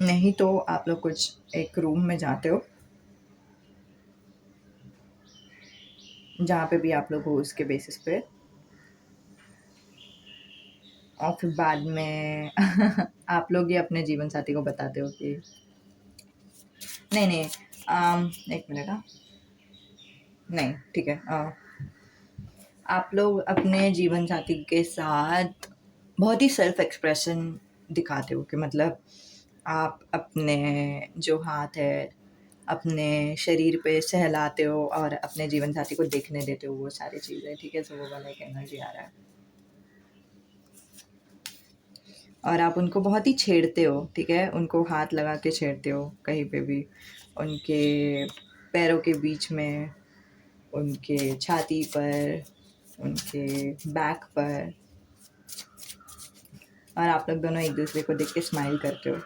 नहीं तो आप लोग कुछ एक रूम में जाते हो जहाँ पे भी आप लोग हो उसके बेसिस पे, और फिर बाद में आप लोग ये अपने जीवन साथी को बताते हो कि नहीं नहीं, एक मिनट, हाँ, नहीं, ठीक है, आप लोग अपने जीवन साथी के साथ बहुत ही सेल्फ एक्सप्रेशन दिखाते हो कि मतलब आप अपने जो हाथ है अपने शरीर पे सहलाते हो और अपने जीवन साथी को देखने देते हो, वो सारी चीज़ें, ठीक है। तो वो वाला एक एनर्जी आ रहा है और आप उनको बहुत ही छेड़ते हो, ठीक है, उनको हाथ लगा के छेड़ते हो कहीं पे भी, उनके पैरों के बीच में, उनके छाती पर, उनके बैक पर, और आप लोग दोनों एक दूसरे को देख के स्माइल करते हो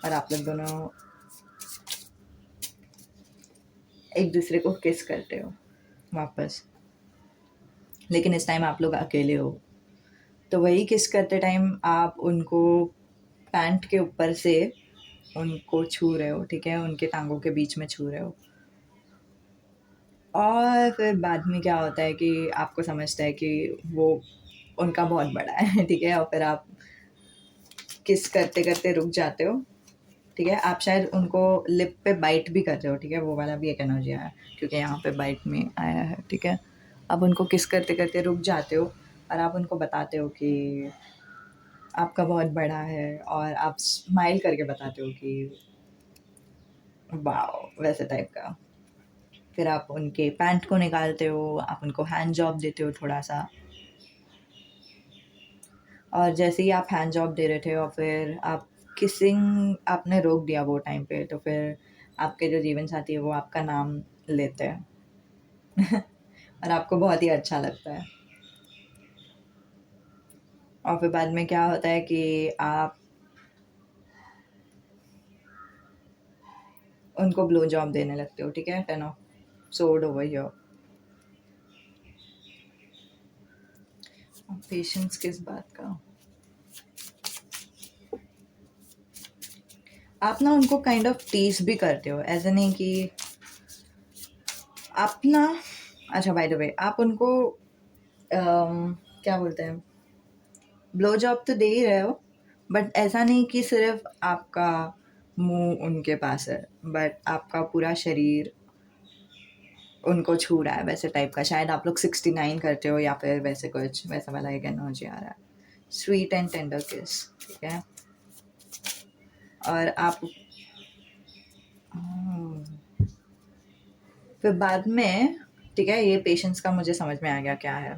और आप लोग दोनों एक दूसरे को किस करते हो वापस। लेकिन इस टाइम आप लोग अकेले हो, तो वही किस करते टाइम आप उनको पैंट के ऊपर से उनको छू रहे हो, ठीक है, उनके टांगों के बीच में छू रहे हो। और फिर बाद में क्या होता है कि आपको समझता है कि वो उनका बहुत बड़ा है, ठीक है, और फिर आप किस करते करते रुक जाते हो, ठीक है। आप शायद उनको लिप पे बाइट भी कर रहे हो, ठीक है, वो वाला भी एक एनर्जी आया क्योंकि यहाँ पे बाइट में आया है, ठीक है। आप उनको किस करते करते रुक जाते हो और आप उनको बताते हो कि आपका बहुत बड़ा है, और आप स्माइल करके बताते हो कि वाओ, वैसे टाइप का। फिर आप उनके पैंट को निकालते हो, आप उनको हैंड जॉब देते हो थोड़ा सा, और जैसे ही आप हैंड जॉब दे रहे थे और फिर आप किसिंग आपने रोक दिया वो टाइम पे, तो फिर आपके जो जीवन साथी है वो आपका नाम लेते हैं और आपको बहुत ही अच्छा लगता है। और फिर बाद में क्या होता है कि आप उनको ब्लो जॉब देने लगते हो, ठीक है? 10 of sword over here. Patience किस बात का? आप ना उनको काइंड ऑफ टीज भी करते हो, ऐसा नहीं कि आप ना, अच्छा बाय द वे, आप उनको क्या बोलते हैं, ब्लो जॉब तो दे ही रहे हो, बट ऐसा नहीं कि सिर्फ आपका मुंह उनके पास है, बट आपका पूरा शरीर उनको छू रहा है, वैसे टाइप का। शायद आप लोग 69 करते हो या फिर वैसे कुछ, वैसा वाला एक एनर्जी आ रहा है। स्वीट एंड टेंडर किस, ठीक है? और आप फिर बाद में, ठीक है, ये पेशेंस का मुझे समझ में आ गया क्या है।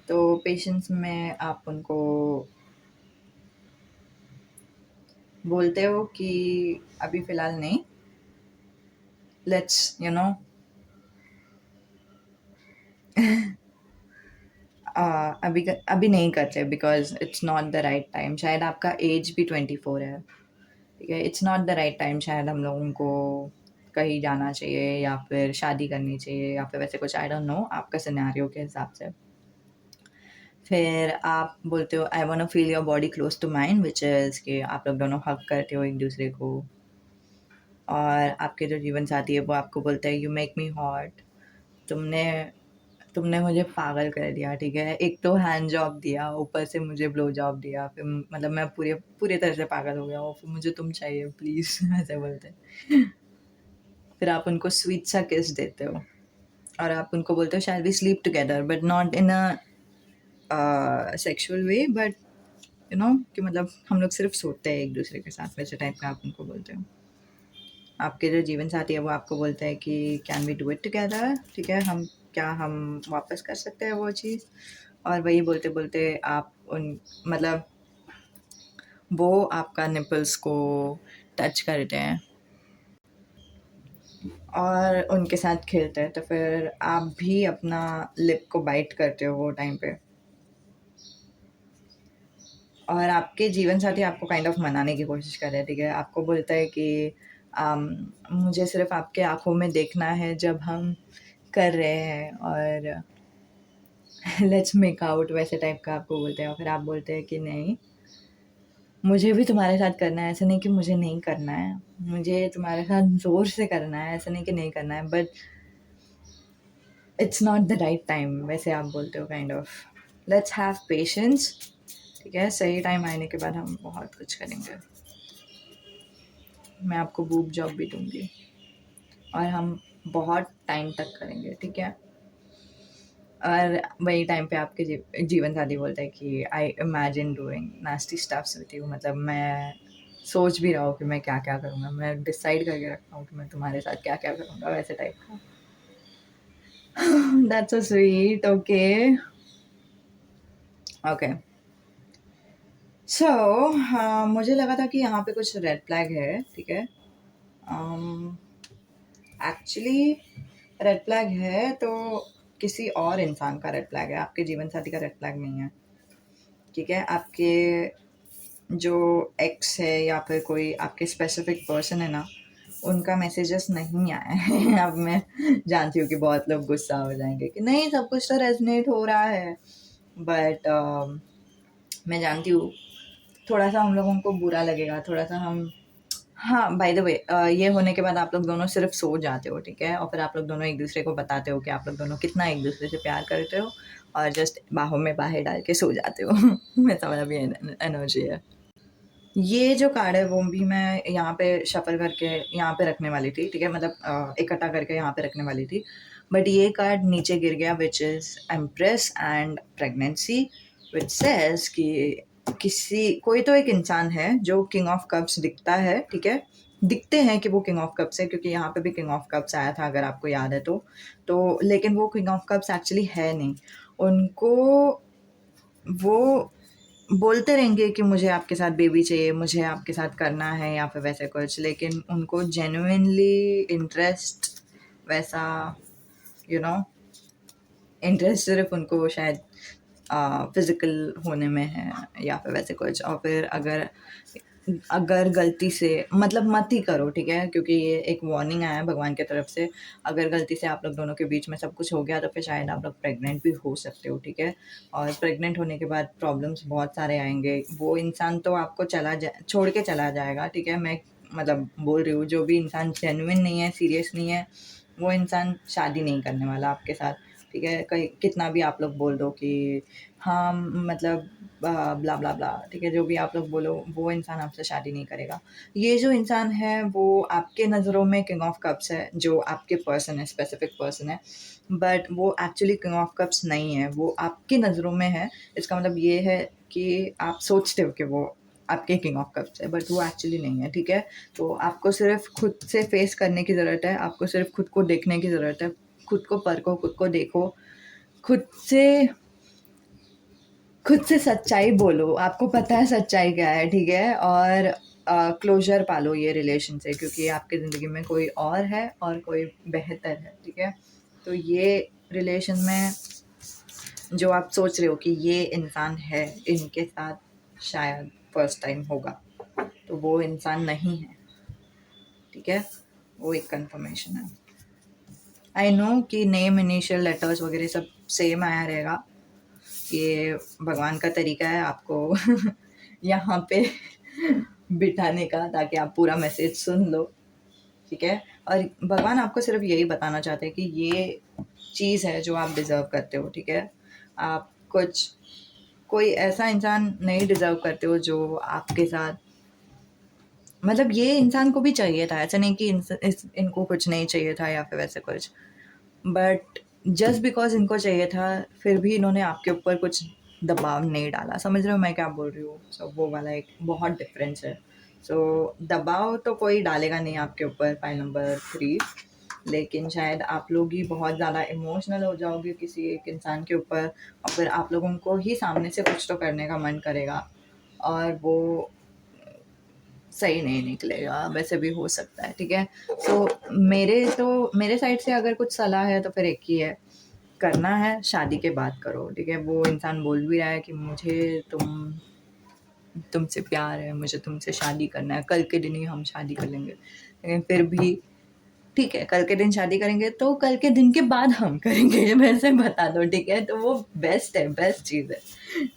तो पेशेंस में आप उनको बोलते हो कि अभी फ़िलहाल नहीं, लेट्स यू नो अभी नहीं करते because it's not the right time. शायद आपका एज भी 24 है, ठीक है? It's not the right time, शायद हम लोगों को कहीं जाना चाहिए या फिर शादी करनी चाहिए या फिर वैसे कुछ, आई डोंट नो आपका सिनेरियो के हिसाब से। फिर आप बोलते हो I want to feel your body close to mine, which is कि आप लोग दोनों हग करते हो एक-दूसरे को। और आपके जो जीवन साथी है वो आपको बोलता है यू मेक मी हॉट। तुमने तुमने मुझे पागल कर दिया, ठीक है? एक तो हैंड जॉब दिया, ऊपर से मुझे ब्लो जॉब दिया, फिर मतलब मैं पूरे पूरी तरह से पागल हो गया हूँ, फिर मुझे तुम चाहिए प्लीज़ ऐसे बोलते हैं। फिर आप उनको स्वीट सा किस देते हो और आप उनको बोलते हो shall we sleep together, but not in a sexual way, but you know कि मतलब हम लोग सिर्फ सोते हैं एक दूसरे के साथ, वैसे टाइप का आप उनको बोलते हो। आपके जो जीवन साथी है वो आपको बोलता है कि can we do it together, ठीक है? हम वापस कर सकते हैं वो चीज़? और वही बोलते-बोलते आप उन मतलब वो आपका निपल्स को टच करते हैं और उनके साथ खेलते हैं, तो फिर आप भी अपना लिप को बाइट करते हो वो टाइम पे। और आपके जीवन साथी आपको काइंड ऑफ मनाने की कोशिश कर रहे हैं, ठीक है? आपको बोलता है कि मुझे सिर्फ़ आपके आँखों में देखना है जब हम कर रहे हैं और लेट्स मेक आउट, वैसे टाइप का आपको बोलते हैं। और फिर आप बोलते हैं कि नहीं, मुझे भी तुम्हारे साथ करना है, ऐसा नहीं कि मुझे नहीं करना है। मुझे तुम्हारे साथ ज़ोर से करना है, ऐसा नहीं कि नहीं करना है, but it's not the right time, वैसे आप बोलते हो kind of. Let's have patience, ठीक है? सही टाइम आने के बाद हम बहुत कुछ करेंगे। मैं आपको बूब जॉब भी दूँगी और हम बहुत टाइम तक करेंगे, ठीक है? और वही टाइम पे आपके जीवन साथी बोलता है कि आई imagine doing nasty stuffs with you, मतलब मैं सोच भी रहा हूँ कि मैं क्या-क्या करूँगा। मैं डिसाइड करके रखा हूँ कि मैं तुम्हारे साथ क्या-क्या करूँगा, वैसे टाइप का। That's so sweet, okay. Okay. So हाँ, मुझे लगा था कि यहाँ पे कुछ रेड फ्लैग है, ठीक है? एक्चुअली रेड फ्लैग है तो किसी और इंसान का रेड फ्लैग है, आपके जीवन साथी का रेड फ्लैग नहीं है, ठीक है? आपके जो एक्स है या फिर कोई आपके स्पेसिफिक पर्सन है ना, उनका मैसेजेस नहीं आए हैं। अब मैं जानती हूँ कि बहुत लोग गुस्सा हो जाएँगे कि नहीं, सब कुछ तो रेज़ोनेट हो रहा है, बट मैं जानती हूँ थोड़ा-सा हम लोगों को बुरा लगेगा, थोड़ा-सा हम हाँ, बाय द वे ये होने के बाद आप लोग दोनों सिर्फ़ सो जाते हो, ठीक है? और फिर आप लोग दोनों एक-दूसरे को बताते हो कि आप लोग दोनों कितना एक-दूसरे से प्यार करते हो और जस्ट बाहों में बाहें डाल के सो जाते हो। वैसा वाला भी एनर्जी है। ये जो कार्ड है वो भी मैं यहाँ पे शफ़ल करके यहाँ पे रखने वाली थी, ठीक है? मतलब इकट्ठा करके यहाँ पे रखने वाली थी। बट ये कार्ड नीचे गिर गया, which is empress and pregnancy, which says कि किसी कोई तो एक इंसान है जो किंग ऑफ कप्स दिखता है, ठीक है? दिखते हैं कि वो किंग ऑफ कप्स है, क्योंकि यहाँ पे भी किंग ऑफ कप्स आया था अगर आपको याद है तो। तो लेकिन वो किंग ऑफ कप्स एक्चुअली है नहीं। उनको वो बोलते रहेंगे कि मुझे आपके साथ बेबी चाहिए, मुझे आपके साथ करना है या फिर वैसे कुछ, लेकिन उनको जेन्युइनली इंटरेस्ट वैसा यू नो इंटरेस्ट सिर्फ़ उनको शायद फ़िज़िकल होने में है या फिर वैसे कुछ। और फिर अगर अगर गलती से मतलब मत ही करो, ठीक है? क्योंकि ये एक वार्निंग आया है भगवान की तरफ से। अगर गलती से आप लोग दोनों के बीच में सब कुछ हो गया तो फिर शायद आप लोग प्रेग्नेंट भी हो सकते हो, ठीक है? और प्रेग्नेंट होने के बाद प्रॉब्लम्स बहुत सारे आएँगे। वो इंसान तो आपको छोड़ के चला जाएगा, ठीक है? मैं मतलब बोल रही हूँ, जो भी इंसान जेन्युइन नहीं है, सीरियस नहीं है, वो इंसान शादी नहीं करने वाला आपके साथ, ठीक है? कहीं कितना भी आप लोग बोल दो कि हाँ, मतलब ब्ला ब्ला ब्ला, ठीक है? जो भी आप लोग बोलो, वो इंसान आपसे शादी नहीं करेगा। ये जो इंसान है वो आपके नज़रों में किंग ऑफ कप्स है, जो आपके पर्सन है, स्पेसिफिक पर्सन है, बट वो एक्चुअली किंग ऑफ कप्स नहीं है, वो आपकी नज़रों में है। इसका मतलब ये है कि आप सोचते हो कि वो आपके किंग ऑफ कप्स है, बट वो एक्चुअली नहीं है, ठीक है? तो आपको सिर्फ़ खुद से फेस करने की ज़रूरत है, आपको सिर्फ़ खुद को देखने की ज़रूरत है। खुद को परखो, खुद को देखो, खुद से खुद से सच्चाई बोलो, आपको पता है सच्चाई क्या है, ठीक है? और क्लोज़र पालो ये रिलेशन से, क्योंकि आपकी ज़िंदगी में कोई और है और कोई बेहतर है, ठीक है? तो ये रिलेशन में जो आप सोच रहे हो कि ये इंसान है, इनके साथ शायद फर्स्ट टाइम होगा, तो वो इंसान नहीं है, ठीक है? वो एक कन्फर्मेशन है। आई नो कि नेम, इनिशियल, लेटर्स वगैरह सब सेम आया रहेगा। ये भगवान का तरीका है आपको यहाँ पे बिठाने का, ताकि आप पूरा मैसेज सुन लो, ठीक है? और भगवान आपको सिर्फ यही बताना चाहते हैं कि ये चीज़ है जो आप डिज़र्व करते हो, ठीक है? आप कुछ कोई ऐसा इंसान नहीं डिज़र्व करते हो जो आपके साथ मतलब ये इंसान को भी चाहिए था, ऐसा नहीं कि इनको कुछ नहीं चाहिए था या फिर वैसे कुछ। बट जस्ट बिकॉज़ इनको चाहिए था, फिर भी इन्होंने आपके ऊपर कुछ दबाव नहीं डाला। समझ रहे हो मैं क्या बोल रही हूँ? सो वो वाला एक बहुत डिफ़रेंस है। सो दबाव तो कोई डालेगा नहीं आपके ऊपर, पॉइंट नंबर 3, लेकिन शायद आप लोग ही बहुत ज़्यादा इमोशनल हो जाओगे किसी एक इंसान के ऊपर, और फिर आप लोगों को ही सामने से कुछ तो करने का मन करेगा, और वो सही नहीं निकलेगा, वैसे भी हो सकता है, ठीक है? मेरे साइड से अगर कुछ सलाह है तो फिर एक ही है, करना है शादी के बाद करो, ठीक है? वो इंसान बोल भी रहा है कि मुझे तुमसे प्यार है, मुझे तुमसे शादी करना है, कल के दिन ही हम शादी कर लेंगे। लेकिन फिर भी ठीक है, कल के दिन शादी करेंगे तो कल के दिन के बाद हम करेंगे, वैसे बता दो, ठीक है? तो वो बेस्ट है, बेस्ट चीज़ है,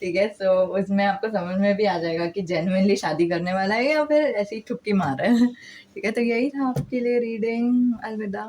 ठीक है? सो उसमें आपको समझ में भी आ जाएगा कि जेन्युइनली शादी करने वाला है या फिर ऐसे ही ठुक्की मार रहा है, ठीक है? तो यही था आपके लिए रीडिंग। अलविदा।